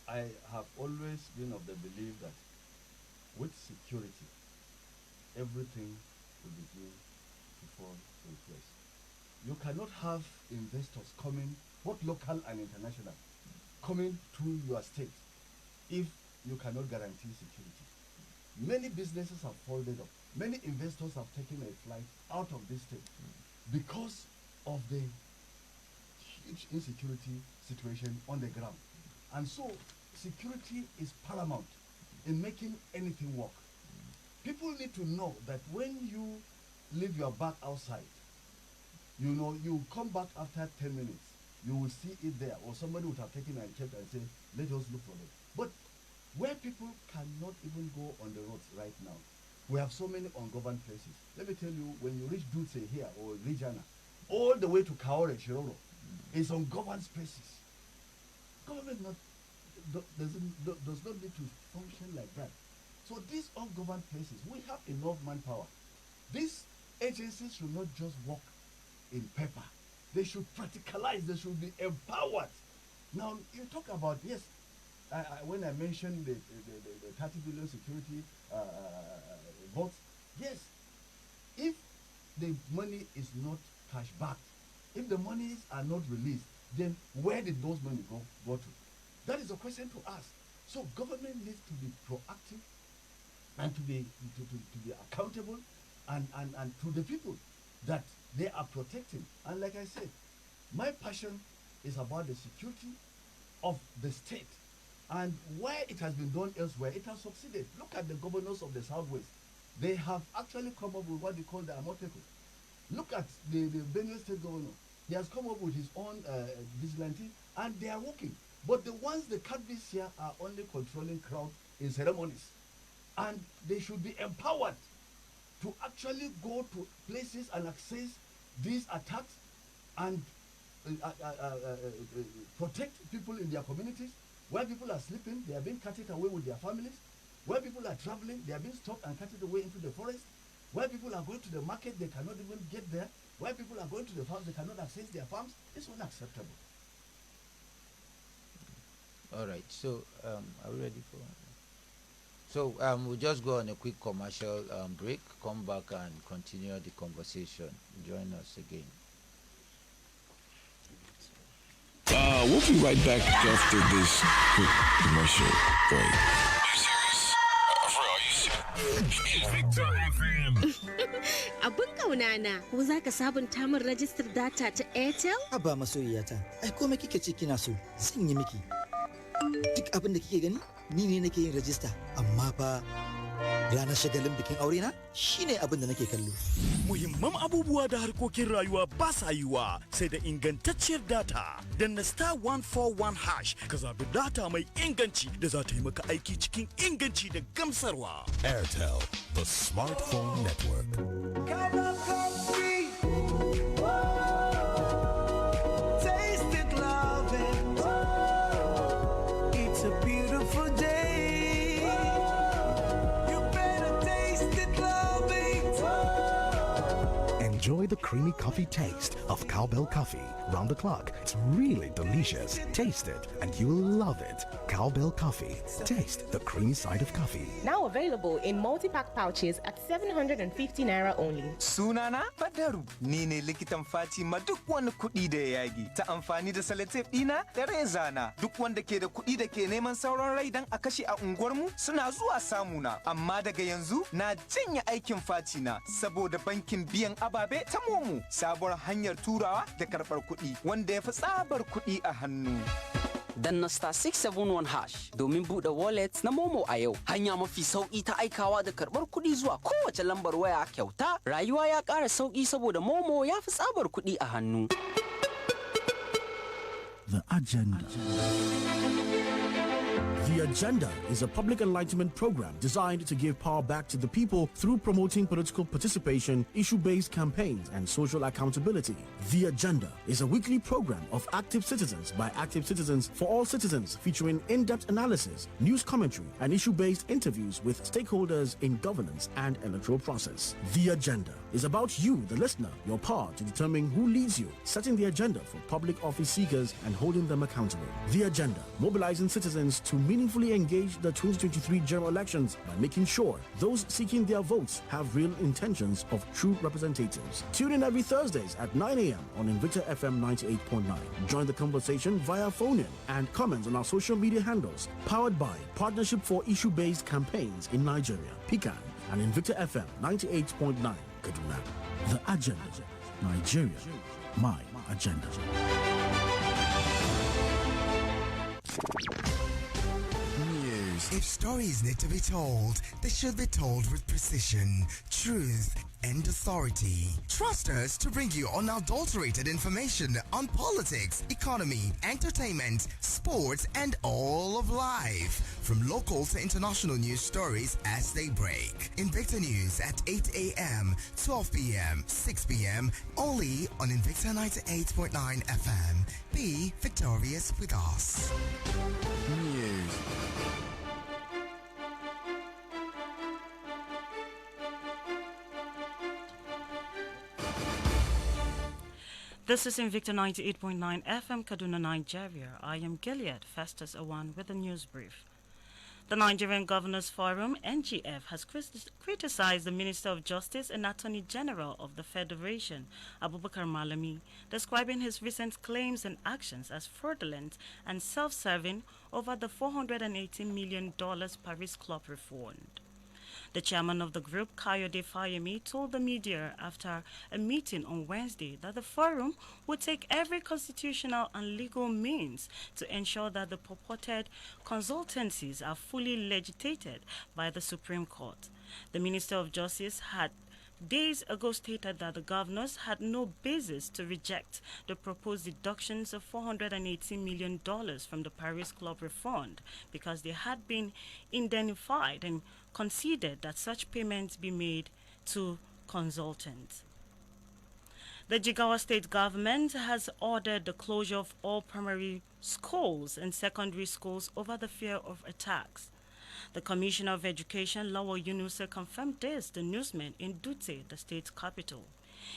I have always been of the belief that with security, everything will begin to fall in place. You cannot have investors coming, both local and international, coming to your state if you cannot guarantee security. Many businesses have folded up. Many investors have taken a flight out of this state because of the huge insecurity situation on the ground. And so security is paramount in making anything work. People need to know that when you leave your bag outside, you come back after 10 minutes, you will see it there, or somebody would have taken and checked and say, let us look for it. But where people cannot even go on the roads right now, we have so many ungoverned places. Let me tell you, when you reach Dutse here or Rijana, all the way to Kaore, Shiroro, is ungoverned places. Government does not need to function like that. So these ungoverned places, we have enough manpower. These agencies should not just work in paper. They should practicalize. They should be empowered. Now, you talk about, yes, when I mentioned the 30 billion security votes, yes, if the money is not cash back, if the monies are not released, then where did those money go to? That is a question to ask. So government needs to be proactive and to be accountable and to the people that they are protecting. And like I said, my passion is about the security of the state. And where it has been done elsewhere, it has succeeded. Look at the governors of the Southwest. They have actually come up with what they call the Amoteco. Look at the Benue State governor. He has come up with his own vigilante, and they are working. But the ones the cadres here are only controlling crowd in ceremonies. And they should be empowered to actually go to places and access these attacks and protect people in their communities. Where people are sleeping, they are being carted away with their families. Where people are traveling, they are being stopped and carted away into the forest. Where people are going to the market, they cannot even get there. Where people are going to the farms, they cannot access their farms. It's unacceptable. All right. So, are we ready for? So, we'll just go on a quick commercial break. Come back and continue the conversation. Join us again. We'll be right back after this quick commercial break. Victor FM. Abin kauna na, ko za ka sabunta min rajistar data ta Airtel? Haba masoyiyata, ai komai kike ce kina so, zan yi miki. Duk abin da kike gani, ni ne nake yin rajista, amma fa ranar shagalin bikin aure na shine abin da nake kallo. Muhimman abubuwa da harkokin rayuwa ba sa yiwa sai da ingantacciyar data. Danna star 141 hash ka zabi data mai inganci da za ta yi maka aiki cikin inganci da gamsarwa. Airtel, the smartphone network. Taste it, love it. It's a beautiful day. You better taste it, love it. Enjoy the creamy coffee taste of Cowbell Coffee. Round the clock, it's really delicious. Taste it and you'll love it. Cowbell Coffee. Taste the creamy side of coffee. Now available in multi-pack pouches at 750 naira only. Sunana Badaru, ni ne likitan Fatima duk wani kuɗi da ya yagi ta amfani da sellotape ɗina da reza na. Duk wanda ke da kuɗi da ke neman sauran rai dan a kashe a unguwarmu suna zuwa samuna. Amma daga yanzu na janye aikin Fatina saboda bankin biyan ababe ta Momo, sabuwar hanyar turawa da karɓar kuɗi wanda ya fi tsabar kuɗi a hannu. Danna star 671 hash domin buɗe wallet na Momo a yau. Hanya mafi sauƙi ta aikawa da karɓar kuɗi zuwa kowace lambar waya kyauta. Rayuwa ya ƙara sauƙi saboda Momo ya fi tsabar kuɗi a hannu. The Agenda. The Agenda is a public enlightenment program designed to give power back to the people through promoting political participation, issue-based campaigns, and social accountability. The Agenda is a weekly program of active citizens by active citizens for all citizens, featuring in-depth analysis, news commentary, and issue-based interviews with stakeholders in governance and electoral process. The Agenda is about you, the listener, your power to determine who leads you, setting the agenda for public office seekers and holding them accountable. The Agenda, mobilizing citizens to meaningfully engage the 2023 general elections by making sure those seeking their votes have real intentions of true representatives. Tune in every Thursdays at 9 a.m. on Invicta FM 98.9. Join the conversation via phone-in and comments on our social media handles. Powered by Partnership for Issue-Based Campaigns in Nigeria, PICAN, and Invicta FM 98.9, Kaduna. The Agenda. Nigeria. My agenda. If stories need to be told, they should be told with precision, truth, and authority. Trust us to bring you unadulterated information on politics, economy, entertainment, sports, and all of life. From local to international news stories as they break. Invicta News at 8 a.m., 12 p.m., 6 p.m., only on Invicta 98.9 FM. Be victorious with us. News. This is Invicta 98.9 FM, Kaduna, Nigeria. I am Gilead Festus Awan with the news brief. The Nigerian Governors Forum, NGF, has criticized the Minister of Justice and Attorney General of the Federation, Abubakar Malami, describing his recent claims and actions as fraudulent and self-serving over the $418 million Paris Club refund. The chairman of the group, Kayode Fayemi, told the media after a meeting on Wednesday that the forum would take every constitutional and legal means to ensure that the purported consultancies are fully legislated by the Supreme Court. The Minister of Justice had days ago stated that the governors had no basis to reject the proposed deductions of $418 million from the Paris Club refund because they had been indemnified and conceded that such payments be made to consultants. The Jigawa state government has ordered the closure of all primary schools and secondary schools over the fear of attacks. The Commissioner of Education, Lawal Yunusa, confirmed this to newsmen in Dutse, the state capital.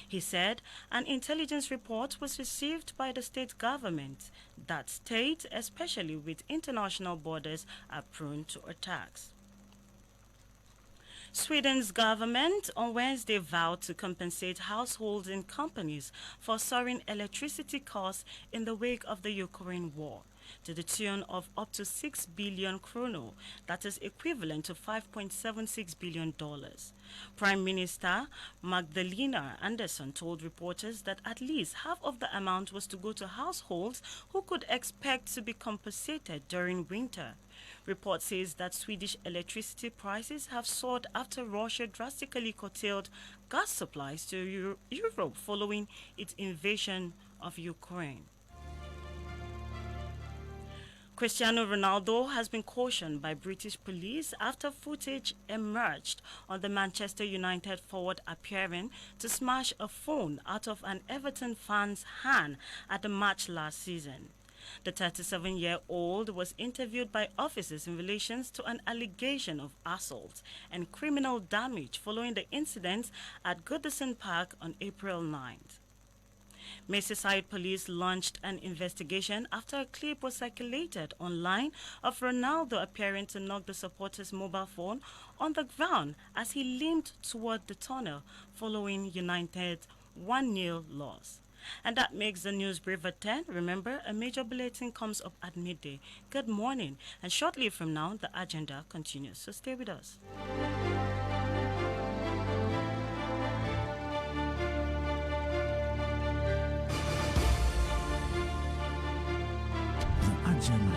He said an intelligence report was received by the state government that states, especially with international borders, are prone to attacks. Sweden's government on Wednesday vowed to compensate households and companies for soaring electricity costs in the wake of the Ukraine war, to the tune of up to 6 billion kroner, that is equivalent to $5.76 billion. Prime Minister Magdalena Andersson told reporters that at least half of the amount was to go to households who could expect to be compensated during winter. Report says that Swedish electricity prices have soared after Russia drastically curtailed gas supplies to Europe following its invasion of Ukraine. Cristiano Ronaldo has been cautioned by British police after footage emerged on the Manchester United forward appearing to smash a phone out of an Everton fan's hand at the match last season. The 37-year-old was interviewed by officers in relation to an allegation of assault and criminal damage following the incident at Goodison Park on April 9th. Merseyside police launched an investigation after a clip was circulated online of Ronaldo appearing to knock the supporter's mobile phone on the ground as he limped toward the tunnel following United's 1-0 loss. And that makes the news brief at 10. Remember, a major bulletin comes up at midday. Good morning. And shortly from now, the agenda continues. So stay with us. The agenda.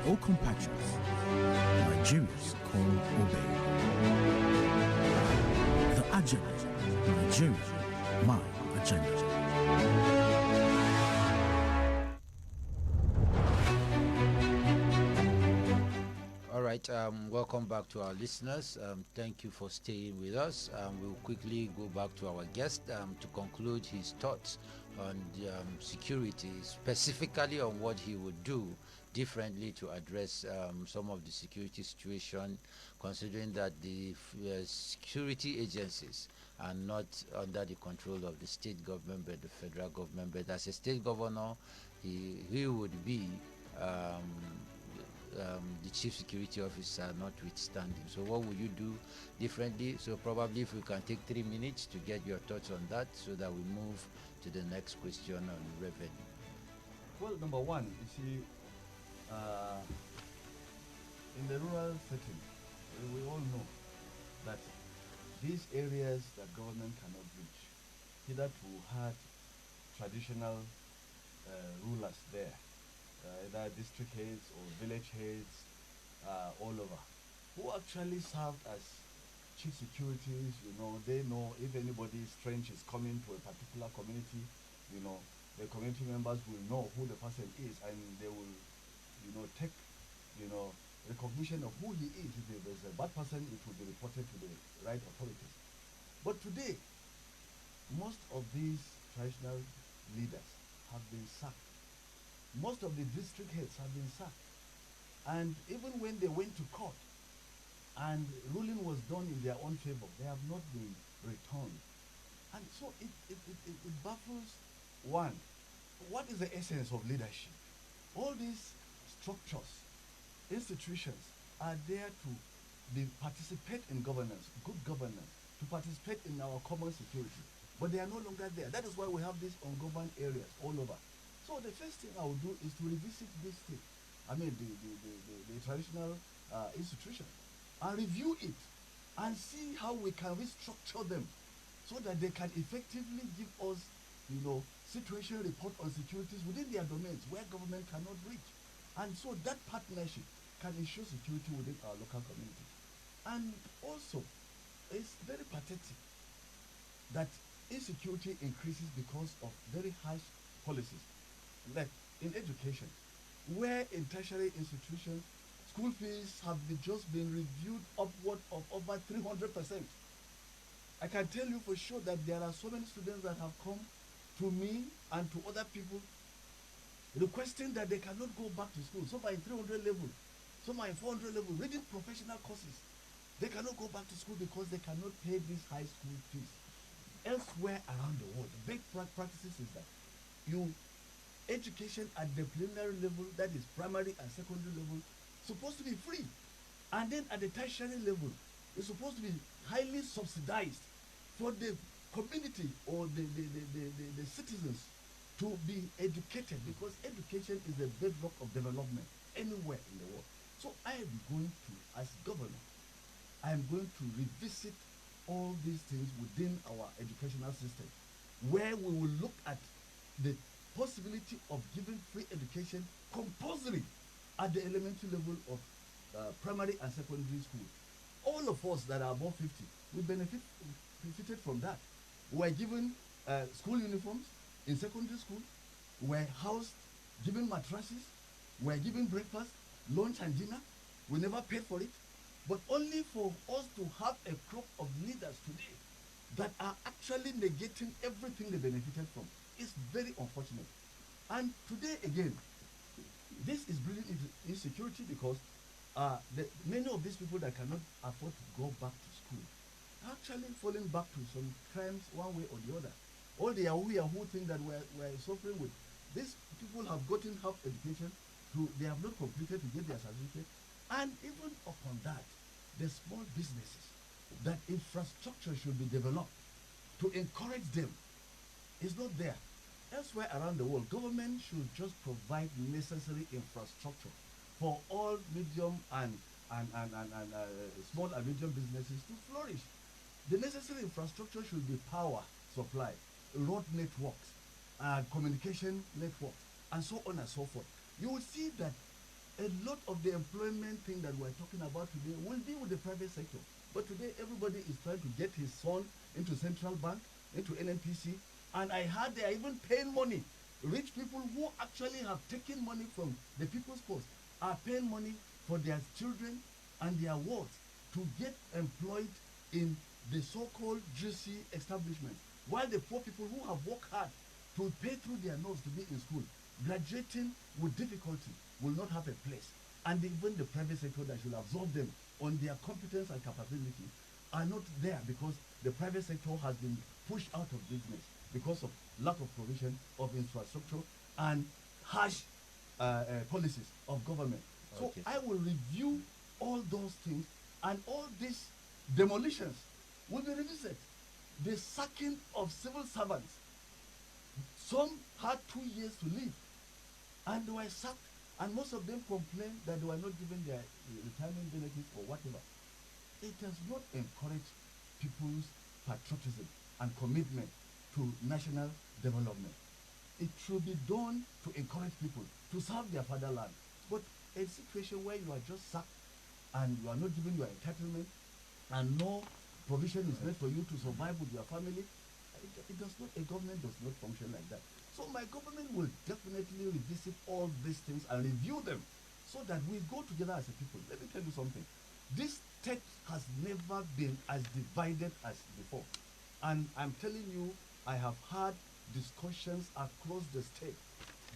O compatriots, Nigeria's call obey. The agenda, Nigeria, my agenda. All right, welcome back to our listeners. Thank you for staying with us. We'll quickly go back to our guest to conclude his thoughts on security, specifically on what he would do differently to address some of the security situation, considering that the security agencies are not under the control of the state government but the federal government. But as a state governor, he would be the chief security officer notwithstanding. So what would you do differently? So probably if we can take 3 minutes to get your thoughts on that so that we move to the next question on revenue. Well, number one, you see, in the rural setting, we all know that these areas that government cannot reach, hitherto had traditional rulers there, either district heads or village heads all over, who actually served as chief securities. They know if anybody's trench is coming to a particular community, the community members will know who the person is, and they will take, recognition of who he is. If there's a bad person, it will be reported to the right authorities. But today, most of these traditional leaders have been sacked. most of the district heads have been sacked. And even when they went to court and ruling was done in their own favor, they have not been returned. And so it baffles one. What is the essence of leadership? All these structures, institutions are there to participate in governance, good governance, to participate in our common security. But they are no longer there. That is why we have these ungoverned areas all over. So the first thing I will do is to revisit this thing. I mean the traditional institutions, and review it and see how we can restructure them so that they can effectively give us, situation report on securities within their domains where government cannot reach. And so that partnership can ensure security within our local community. And also, it's very pathetic that insecurity increases because of very harsh policies. Like in education, where in tertiary institutions, school fees have just been reviewed upward of over 300%. I can tell you for sure that there are so many students that have come to me and to other people requesting that they cannot go back to school. Some are in 300 level, some are in 400 level, reading professional courses. They cannot go back to school because they cannot pay these high school fees. Elsewhere around the world, the big practices is that education at the preliminary level, that is primary and secondary level, supposed to be free. And then at the tertiary level, it's supposed to be highly subsidized for the community or the citizens to be educated, because education is the bedrock of development anywhere in the world. So I am going to, as governor, I am going to revisit all these things within our educational system, where we will look at the possibility of giving free education compulsory at the elementary level of primary and secondary school. All of us that are above 50, we benefited from that. We were given school uniforms in secondary school, we were housed, given mattresses, we were given breakfast, lunch and dinner. We never paid for it. But only for us to have a crop of leaders today that are actually negating everything they benefited from. It's very unfortunate. And today again, this is breeding into insecurity, because many of these people that cannot afford to go back to school are actually falling back to some crimes one way or the other. All the Yahoo thing that we're suffering with, these people have gotten half education, they have not completed to get their certificate. And even upon that, the small businesses, that infrastructure should be developed to encourage them, is not there. Elsewhere around the world, government should just provide necessary infrastructure for all medium and small and medium businesses to flourish. The necessary infrastructure should be power supply, road networks, communication networks, and so on and so forth. You will see that a lot of the employment thing that we're talking about today will be with the private sector. But today, everybody is trying to get his son into Central Bank, into NNPC, and I heard they are even paying money. Rich people who actually have taken money from the people's post are paying money for their children and their wards to get employed in the so-called juicy establishments, while the poor people who have worked hard to pay through their nose to be in school, graduating with difficulty, will not have a place. And even the private sector that should absorb them on their competence and capability are not there, because the private sector has been pushed out of business because of lack of provision of infrastructure and harsh policies of government. So I will review all those things, and all these demolitions will be revisited. The sacking of civil servants, some had 2 years to live and they were sacked, and most of them complained that they were not given their retirement benefits or whatever. It does not encourage people's patriotism and commitment to national development. It should be done to encourage people to serve their fatherland. But a situation where you are just sacked and you are not given your entitlement and no provision is made for you to survive with your family, a government does not function like that. So my government will definitely revisit all these things and review them so that we go together as a people. Let me tell you something. This state has never been as divided as before. And I'm telling you, I have had discussions across the state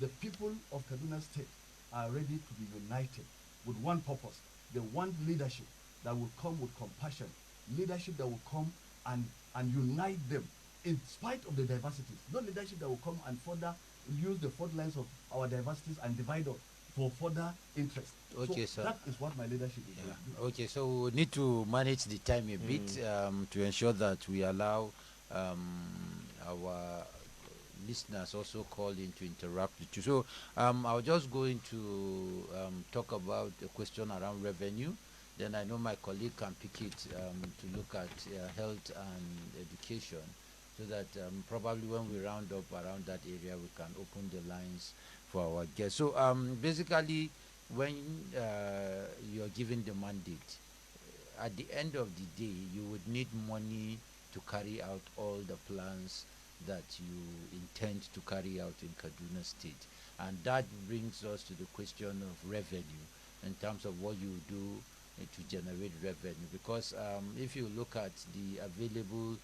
the people of Kaduna State are ready to be united with one purpose. They want leadership that will come with compassion, leadership that will come and unite them in spite of the diversities. Not leadership that will come and further use the fault lines of our diversities and divide us for further interest. Okay, so sir. That is what my leadership is going to do. Okay, so we need to manage the time a bit to ensure that we allow our listeners also call in to interrupt you. So I'll just go into talk about a question around revenue. Then I know my colleague can pick it to look at health and education, so that probably when we round up around that area, we can open the lines for our guests. So basically, when you're given the mandate, at the end of the day, you would need money to carry out all the plans that you intend to carry out in Kaduna State. And that brings us to the question of revenue in terms of what you do to generate revenue. Because if you look at the available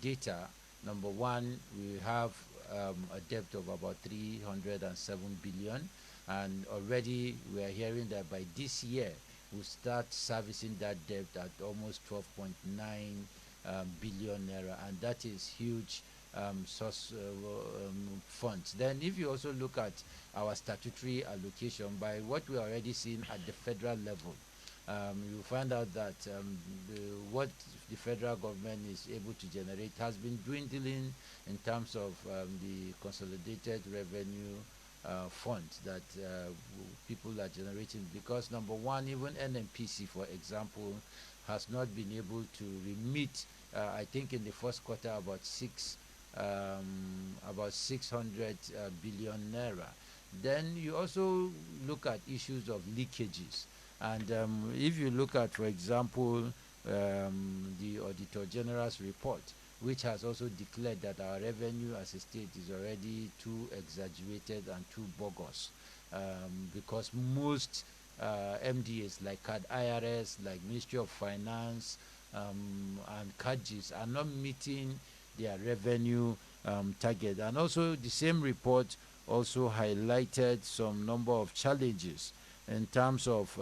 data, number one, we have a debt of about 307 billion, and already we are hearing that by this year we'll start servicing that debt at almost 12.9 billion naira, and that is huge source funds. Then if you also look at our statutory allocation, by what we are already seeing at the federal level, you find out that what the federal government is able to generate has been dwindling in terms of the consolidated revenue funds that people are generating, because number one, even NNPC, for example, has not been able to remit, I think in the first quarter, about 600 billion naira. Then you also look at issues of leakages. And if you look at, for example, the Auditor General's report, which has also declared that our revenue as a state is already too exaggerated and too bogus, because most MDAs like IRS, like Ministry of Finance, and CAGIS are not meeting their revenue target. And also the same report also highlighted some number of challenges in terms of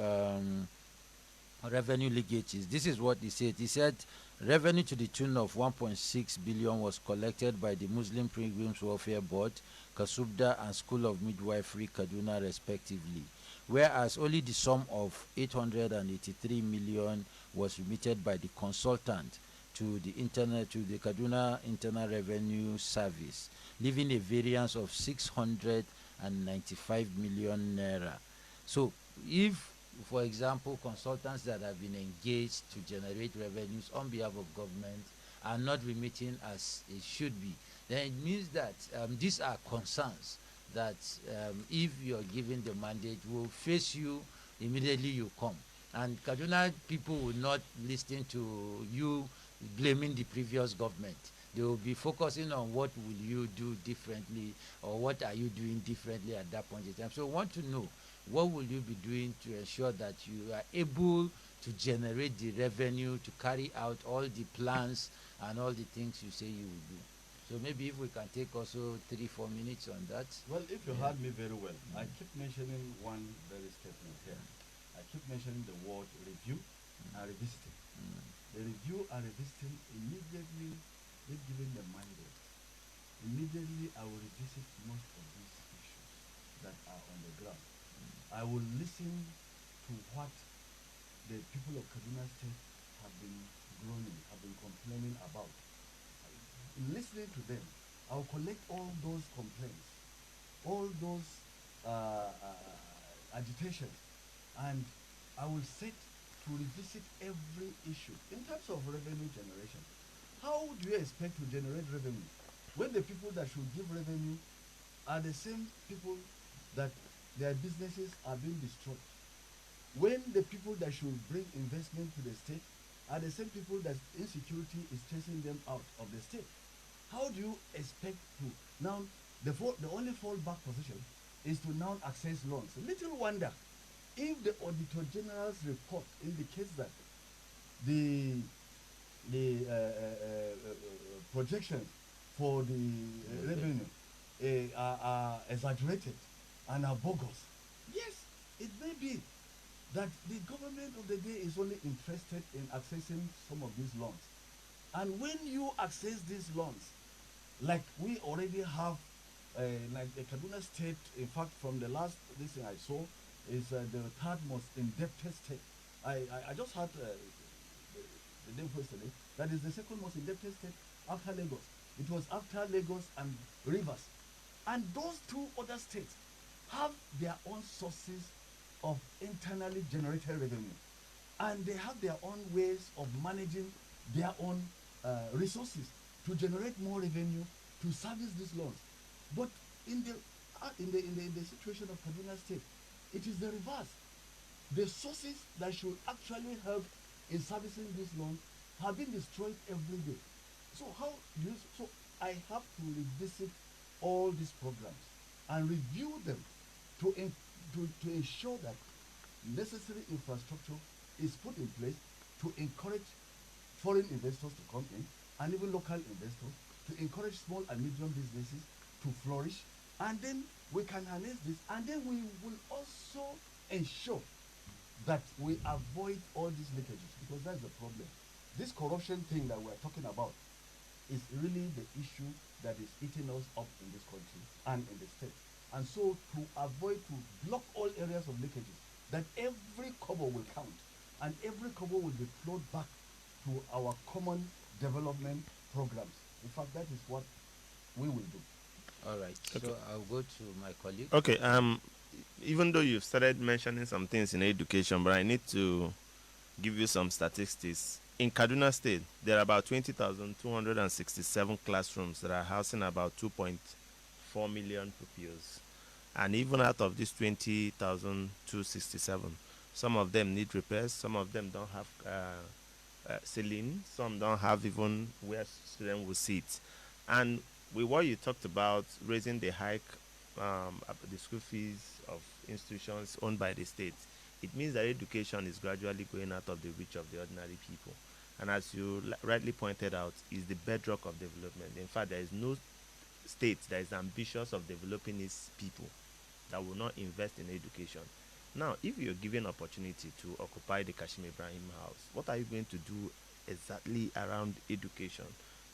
revenue leakages. This is what he said. He said revenue to the tune of 1.6 billion was collected by the Muslim Pilgrims Welfare Board, Kasubda, and School of Midwifery, Kaduna, respectively, whereas only the sum of 883 million was remitted by the consultant to the Kaduna Internal Revenue Service, leaving a variance of 695 million naira. So if, for example, consultants that have been engaged to generate revenues on behalf of government are not remitting as it should be, then it means that these are concerns that if you're given the mandate, will face you immediately you come. And Kaduna people will not listen to you blaming the previous government. They will be focusing on what will you do differently, or what are you doing differently at that point in time. So I want to know, what will you be doing to ensure that you are able to generate the revenue to carry out all the plans and all the things you say you will do? So maybe if we can take also 3-4 minutes on that. Well, if you heard me very well, I keep mentioning one very statement here. I keep mentioning the word review and revisiting. The review and revisiting, immediately, if given the mandate, immediately I will revisit most of these issues that are on the ground. I will listen to what the people of Kaduna State have been groaning, have been complaining about. In listening to them, I will collect all those complaints, all those agitations, and I will set to revisit every issue. In terms of revenue generation, how do you expect to generate revenue when the people that should give revenue are the same people that their businesses are being destroyed? When the people that should bring investment to the state are the same people that insecurity is chasing them out of the state? How do you expect to now, the only fallback position is to now access loans? Little wonder if the Auditor General's report indicates that the projection for the revenue are exaggerated and are bogus. Yes, it may be that the government of the day is only interested in accessing some of these loans. And when you access these loans, like we already have, like the Kaduna State, in fact, from the last this thing I saw, is the third most indebted state. I just had the day yesterday. That is the second most indebted state after Lagos. It was after Lagos and Rivers. And those two other states have their own sources of internally generated revenue. And they have their own ways of managing their own resources to generate more revenue to service these loans. But in the situation of Kaduna State, it is the reverse. The sources that should actually help in servicing these loans have been destroyed every day. So so I have to revisit all these programs and review them to ensure that necessary infrastructure is put in place to encourage foreign investors to come in and even local investors, to encourage small and medium businesses to flourish, and then we can harness this, and then we will also ensure that we avoid all these leakages, because that's the problem. This corruption thing that we're talking about is really the issue that is eating us up in this country and in the state. And so to avoid, to block all areas of leakages, that every kobo will count and every kobo will be flowed back to our common development programs. In fact, that is what we will do. All right. Okay. So I'll go to my colleague. Okay. Even though you've started mentioning some things in education, but I need to give you some statistics. In Kaduna State, there are about 20,267 classrooms that are housing about 2.4 million pupils. And even out of these 20,267, some of them need repairs, some of them don't have ceiling, some don't have even where students will sit. And with what you talked about, raising the the school fees of institutions owned by the state, it means that education is gradually going out of the reach of the ordinary people. And as you rightly pointed out, is the bedrock of development. In fact, there is no state that is ambitious of developing its people that will not invest in education. Now, if you're given opportunity to occupy the Kashim Ibrahim House, what are you going to do exactly around education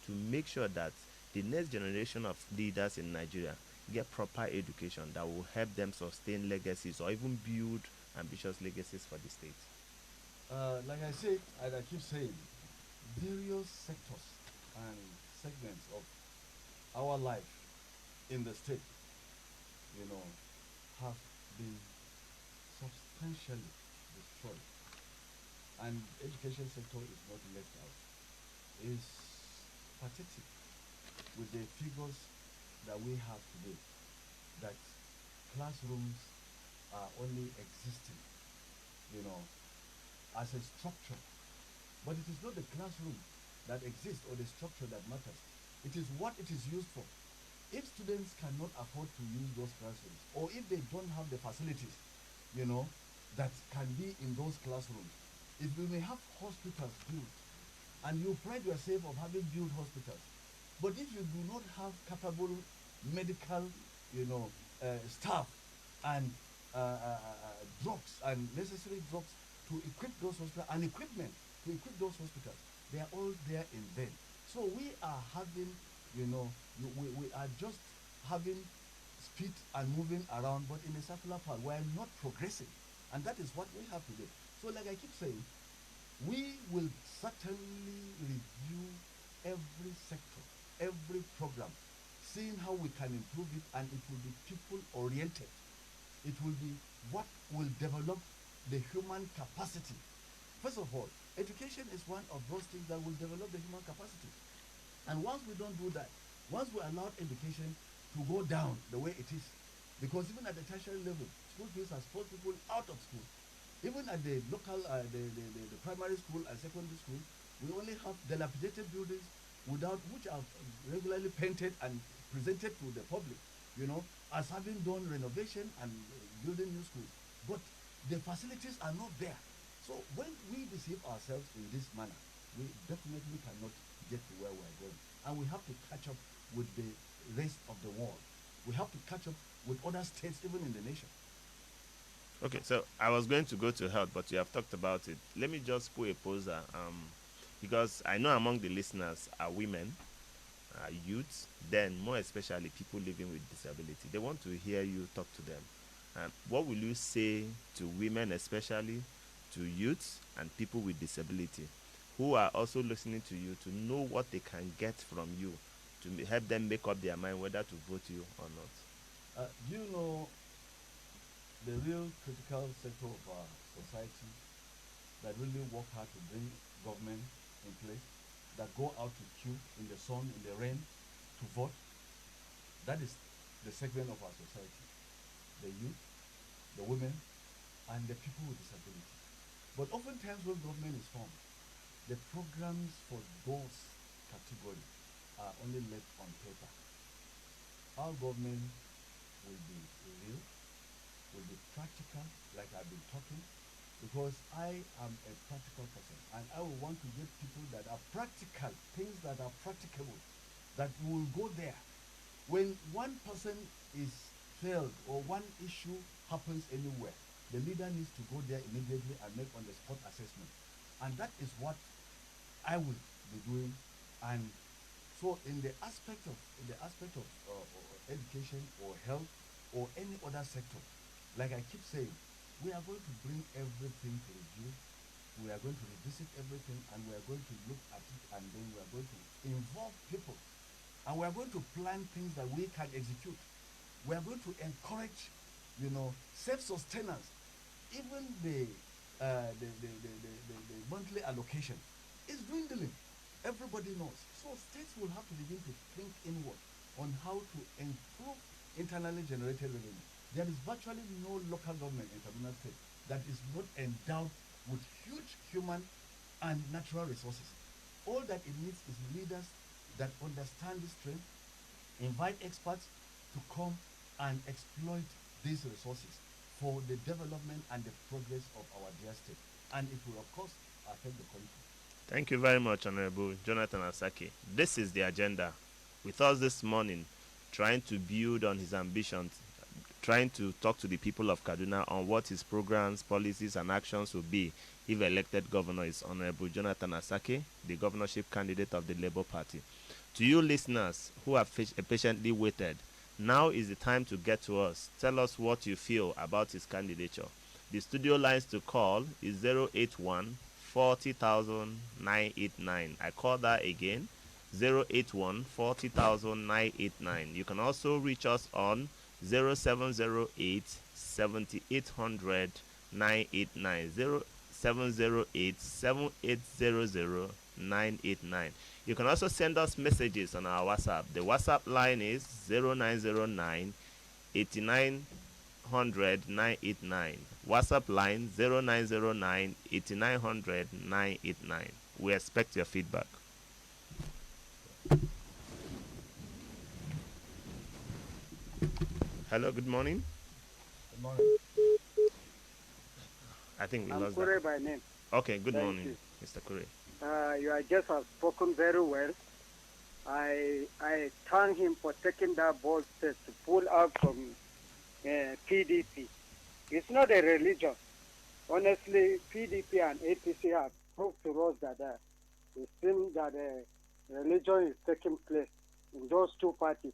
to make sure that the next generation of leaders in Nigeria get proper education that will help them sustain legacies or even build ambitious legacies for the state? Like I said, and I keep saying, various sectors and segments of our life in the state, have been substantially destroyed. And education sector is not left out. It's pathetic with the figures that we have today, that classrooms are only existing, as a structure. But it is not the classroom that exists or the structure that matters. It is what it is used for. If students cannot afford to use those classrooms, or if they don't have the facilities, that can be in those classrooms, if we may have hospitals built, and you pride yourself of having built hospitals, but if you do not have capable medical, staff and drugs and necessary drugs to equip those hospitals and equipment to equip those hospitals, they are all there in vain. So we are having, we are just having speed and moving around, but in a circular path. We are not progressing, and that is what we have today. So, like I keep saying, we will certainly review every sector, every program, seeing how we can improve it, and it will be people-oriented. It will be what will develop the human capacity. First of all, education is one of those things that will develop the human capacity. And once we don't do that, once we allow education to go down the way it is, because even at the tertiary level, school fees has forced people out of school. Even at the local, the primary school and secondary school, we only have dilapidated buildings which are regularly painted and presented to the public, as having done renovation and building new schools. But the facilities are not there. So when we deceive ourselves in this manner, we definitely cannot get to where we're going. And we have to catch up with the rest of the world. We have to catch up with other states, even in the nation. Okay, so I was going to go to health, but you have talked about it. Let me just put a poser, because I know among the listeners are women, youths, then more especially people living with disability. They want to hear you talk to them. What will you say to women, especially to youths and people with disability, who are also listening to you, to know what they can get from you, to help them make up their mind whether to vote you or not? Do you know the real critical sector of our society that really work hard to bring government in place, that go out to queue in the sun, in the rain, to vote? That is the segment of our society. The youth, the women, and the people with disability. But oftentimes when government is formed, the programs for those categories are only left on paper. Our government will be real, will be practical, like I've been talking, because I am a practical person, and I will want to give people that are practical, things that are practicable, that will go there. When one person is failed or one issue happens anywhere, the leader needs to go there immediately and make on-the-spot assessment. And that is what I will be doing. And so in the aspect of education or health or any other sector, like I keep saying, we are going to bring everything to review. We are going to revisit everything, and we are going to look at it, and then we are going to involve people, and we are going to plan things that we can execute. We are going to encourage, self-sustenance. Even the monthly allocation is dwindling. Everybody knows. So states will have to begin to think inward on how to improve internally generated revenue. There is virtually no local government in Kaduna State that is not endowed with huge human and natural resources. All that it needs is leaders that understand this trend, invite experts to come and exploit these resources for the development and the progress of our dear state. And it will, of course, affect the country. Thank you very much, Honorable Jonathan Asake. This is the agenda. With us this morning, trying to build on his ambitions, trying to talk to the people of Kaduna on what his programs, policies, and actions will be if elected governor is Honorable Jonathan Asake, the governorship candidate of the Labour Party. To you listeners who have patiently waited, now is the time to get to us. Tell us what you feel about his candidature. The studio lines to call is 081 40,000 989. I call that again, 081 40,000 989. You can also reach us on 0708 7800 989, 0708 7800 989. You can also send us messages on our WhatsApp. The WhatsApp line is 0909 8900 989. WhatsApp line 0909 8900 989. We expect your feedback. Hello, good morning. Good morning. I think we I'm lost Kure that. by name. Okay, good Thank morning, you. Mr. Kure. You are just have spoken very well. I thank him for taking that bold step to pull out from PDP. It's not a religion. Honestly, PDP and APC have proved to us that it seems that religion is taking place in those two parties.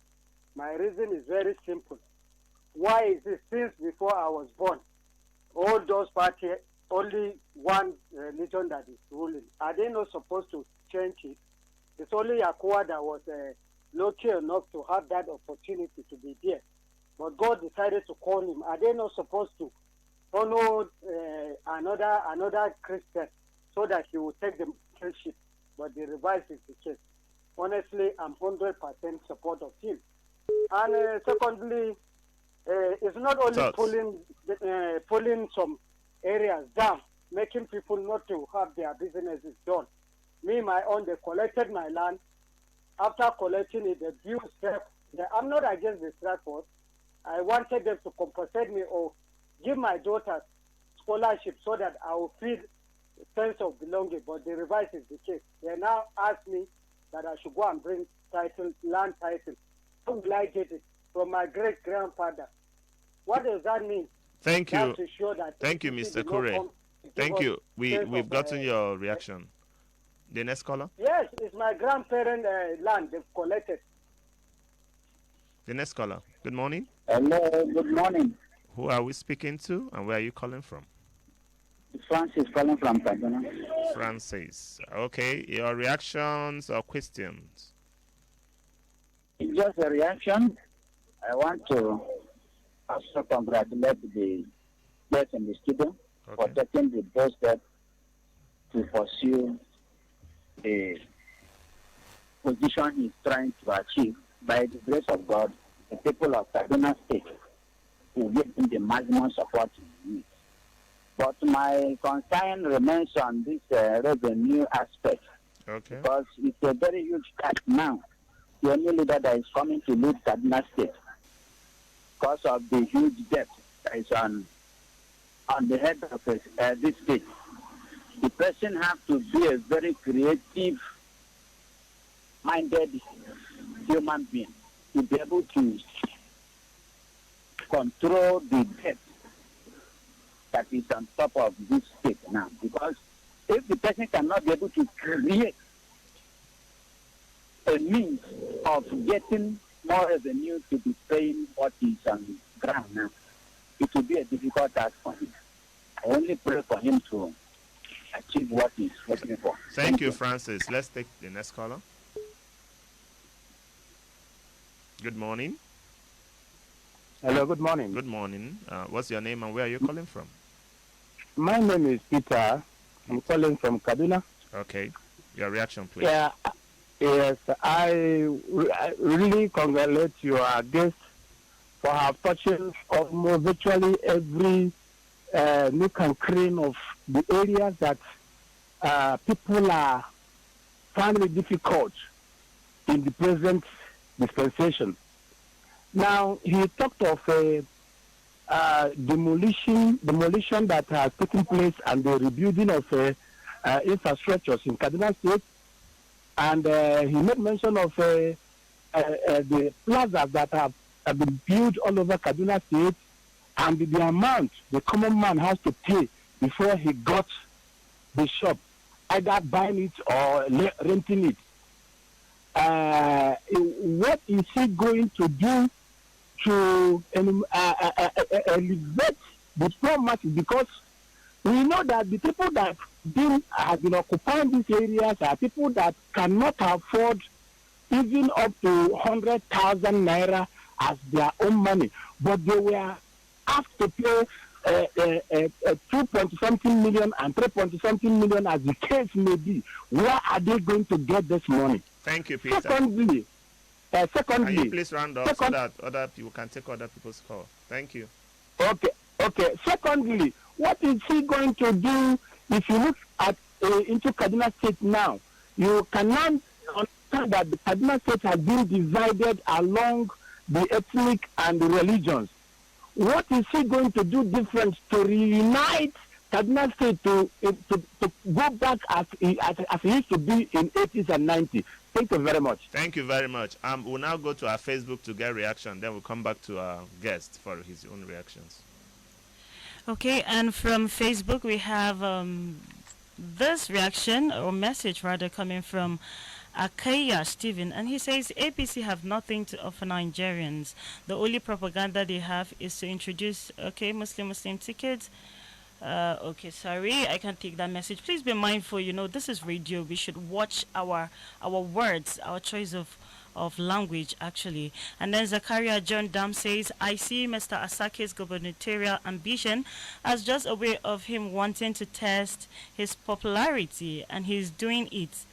My reason is very simple. Why is it since before I was born, all those parties, only one religion that is ruling? Are they not supposed to change it? It's only Yakua that was lucky enough to have that opportunity to be there. But God decided to call him. Are they not supposed to follow another Christian so that he will take the kingship? But the reverse is the case. Honestly, I'm 100% support of him. And secondly, it's not only pulling some areas down, making people not to have their businesses done. Me, my own, they collected my land. After collecting it, they built strike. I'm not against the strike force. I wanted them to compensate me or give my daughters scholarship so that I will feel a sense of belonging. But the reverse is the case. They now ask me that I should go and bring land title. How will I get it? from my great-grandfather. What does that mean? Thank you. That's to show that Thank you, APC Mr. did not Kure. come to Thank give you. us We've sense of, gotten your reaction. The next caller? Yes, it's my grandparents' land they've collected. The next caller. Good morning. Hello, good morning. Who are we speaking to and where are you calling from? Francis calling from Kaduna. Francis. Okay, your reactions or questions? It's just a reaction. I want to also congratulate the guest in the studio for taking the bold step to pursue the position he's trying to achieve. By the grace of God, the people of Kaduna State will give him the maximum support he needs. But my concern remains on this revenue aspect. Okay. Because it's a very huge task now. The only leader that is coming to lead Kaduna State because of the huge debt that is on the head of this state. The person has to be a very creative-minded human being to be able to control the debt that is on top of this state now. Because if the person cannot be able to create a means of getting more revenue to be paying what is on ground now, it will be a difficult task for him. I only pray for him to achieve what he's looking for. Thank you, Francis. Let's take the next caller. Good morning. Hello, good morning. Good morning. What's your name and where are you calling from? My name is Peter. I'm calling from Kaduna. Okay. Your reaction, please. Yeah, yes, I really congratulate your guest for have touching almost virtually every nook and cranny of the areas that people are finding it difficult in the present dispensation. Now, he talked of demolition that has taken place and the rebuilding of infrastructures in Kaduna State. And he made mention of the plazas that have been built all over Kaduna State and the amount the common man has to pay before he got the shop, either buying it or renting it. What is he going to do to elevate the poor masses? Because we know that the people that have been occupying these areas are people that cannot afford even up to 100,000 naira as their own money, but they were asked to pay 2-point-something million and 3-point-something million as the case may be. Where are they going to get this money? Thank you, Peter. Secondly, can you please round up so that other people can take other people's call? Thank you. Okay. Secondly, what is he going to do if you look at into Kaduna State now? You cannot understand that the Kaduna State has been divided along the ethnic and the religions. What is he going to do different to reunite Kaduna State to go back as it used to be in 80s and 90s? Thank you very much. Thank you very much. We'll now go to our Facebook to get reaction. Then we'll come back to our guest for his own reactions. Okay, and from Facebook we have this reaction or message rather coming from Akaya Stephen, and he says APC have nothing to offer Nigerians. The only propaganda they have is to introduce Muslim tickets. Okay, sorry, I can't take that message. Please be mindful, this is radio. We should watch our words, our choice of language, actually. And then Zakaria John Dam says, I see Mr. Asake's gubernatorial ambition as just a way of him wanting to test his popularity, and he's doing it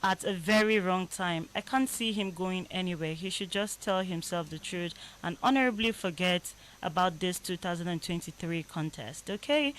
at a very wrong time. I can't see him going anywhere. He should just tell himself the truth and honorably forget about this 2023 contest. Okay?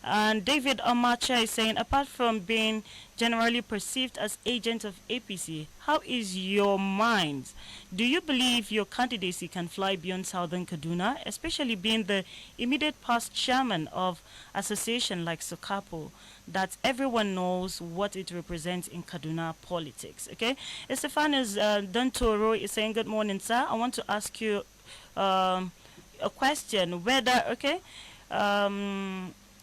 And David Omacha is saying, apart from being generally perceived as agent of APC, how is your mind? Do you believe your candidacy can fly beyond Southern Kaduna, especially being the immediate past chairman of association like Sokapo, that everyone knows what it represents in Kaduna politics? Okay, Estefanus Dantoro is saying, good morning, sir. I want to ask you a question whether,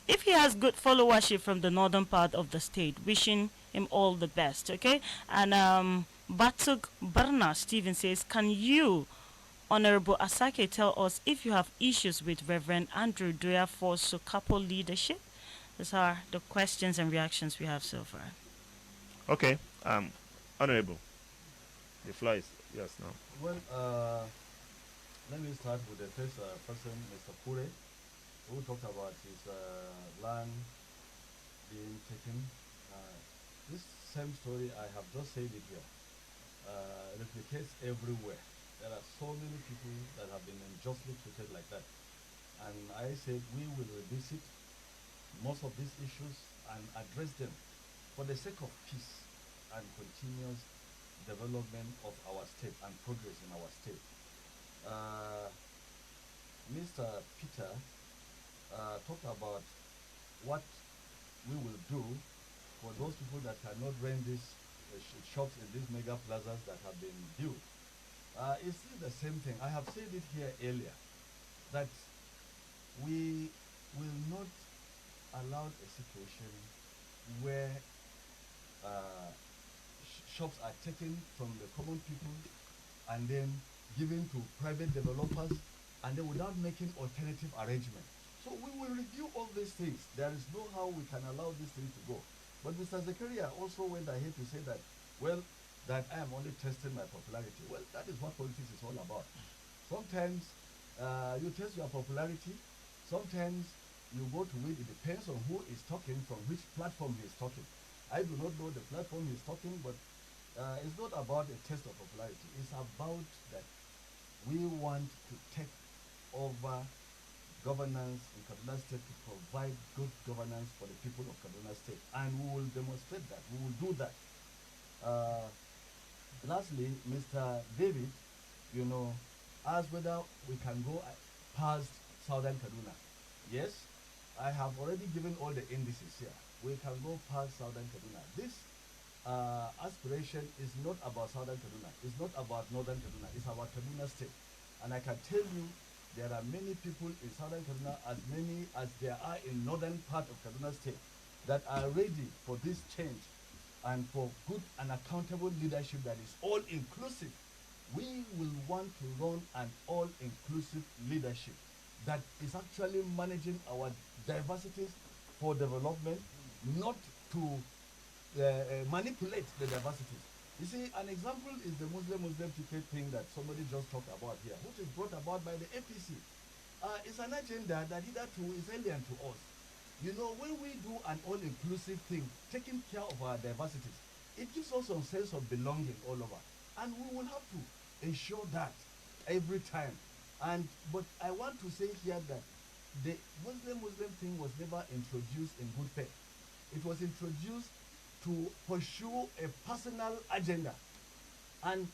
if he has good followership from the northern part of the state, wishing him all the best, okay? And Batsug Barna Stephen says, can you, Honorable Asake, tell us if you have issues with Reverend Andrew Doya for Sokapo leadership? These are the questions and reactions we have so far. Okay, Honorable, the floor is yours now. Well, let me start with the first person, Mr. Kure, who talked about his land being taken. This same story, I have just said it here, replicates everywhere. There are so many people that have been unjustly treated like that. And I said we will revisit most of these issues and address them for the sake of peace and continuous development of our state and progress in our state. Mr. Peter talked about what we will do for those people that cannot rent these shops in these mega plazas that have been built. It's still the same thing. I have said it here earlier that we will not allow a situation where shops are taken from the common people and then given to private developers and then without making alternative arrangements. So we will review all these things. There is no how we can allow this thing to go. But Mr. Zakaria also went ahead to say that, well, that I am only testing my popularity. Well, that is what politics is all about. Sometimes you test your popularity. Sometimes you go to it. It depends on who is talking, from which platform he is talking. I do not know the platform he is talking, but it's not about a test of popularity. It's about that we want to take over governance in Kaduna State to provide good governance for the people of Kaduna State. And we will demonstrate that. We will do that. Lastly, Mr. David, asked whether we can go past Southern Kaduna. Yes, I have already given all the indices here. We can go past Southern Kaduna. This aspiration is not about Southern Kaduna. It's not about Northern Kaduna. It's about Kaduna State. And I can tell you there are many people in Southern Kaduna, as many as there are in northern part of Kaduna State, that are ready for this change and for good and accountable leadership that is all-inclusive. We will want to run an all-inclusive leadership that is actually managing our diversities for development, not to manipulate the diversities. You see, an example is the Muslim ticket thing that somebody just talked about here, which is brought about by the APC. It's an agenda that hitherto is alien to us. When we do an all-inclusive thing, taking care of our diversities, it gives us some sense of belonging all over. And we will have to ensure that every time. But I want to say here that the Muslim thing was never introduced in good faith. It was introduced to pursue a personal agenda. And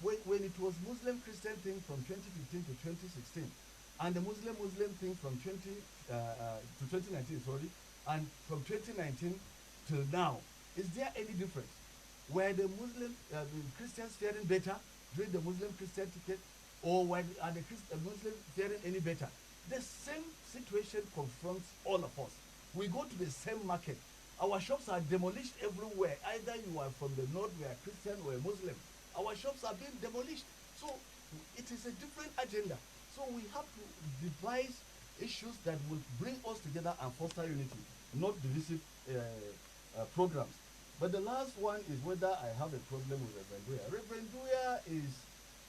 when it was Muslim-Christian thing from 2015 to 2016, and the Muslim thing from 2019, and from 2019 till now, is there any difference? Were the Christians faring better during the Muslim-Christian ticket, or are the Muslims faring any better? The same situation confronts all of us. We go to the same market. Our shops are demolished everywhere. Either you are from the north, we are Christian or a Muslim. Our shops are being demolished. So it is a different agenda. So we have to devise issues that will bring us together and foster unity, not divisive programs. But the last one is whether I have a problem with Reverend Duya. Reverend Duya is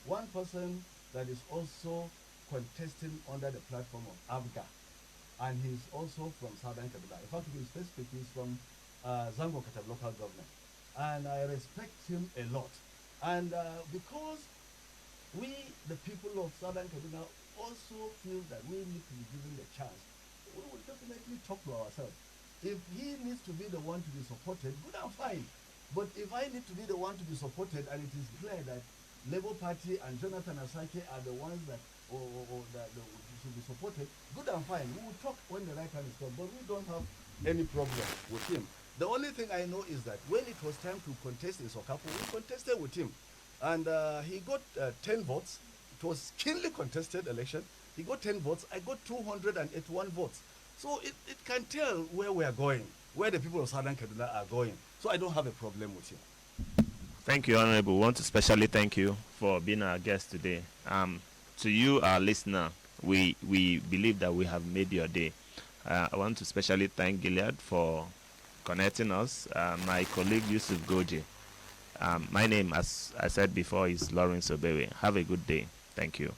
one person that is also contesting under the platform of ABGA. And he's also from Southern Kaduna. In fact, to be specific, he's from Zango Katab local government. And I respect him a lot. And because we, the people of Southern Kaduna, also feel that we need to be given a chance, we will definitely talk to ourselves. If he needs to be the one to be supported, good and fine. But if I need to be the one to be supported, and it is clear that Labour Party and Jonathan Asake are the ones that that should be supported, good and fine. We will talk when the right time is come, but we don't have any problem with him. The only thing I know is that when it was time to contest in Sokapo, we contested with him. And he got 10 votes, It was keenly contested election. He got 10 votes. I got 281 votes. So it can tell where we are going, where the people of Southern Kaduna are going. So I don't have a problem with him. Thank you, Honorable. We want to specially thank you for being our guest today. To you, our listener, we believe that we have made your day. I want to specially thank Gilead for connecting us. My colleague Yusuf Goje. My name, as I said before, is Lawrence Obewe. Have a good day. Thank you.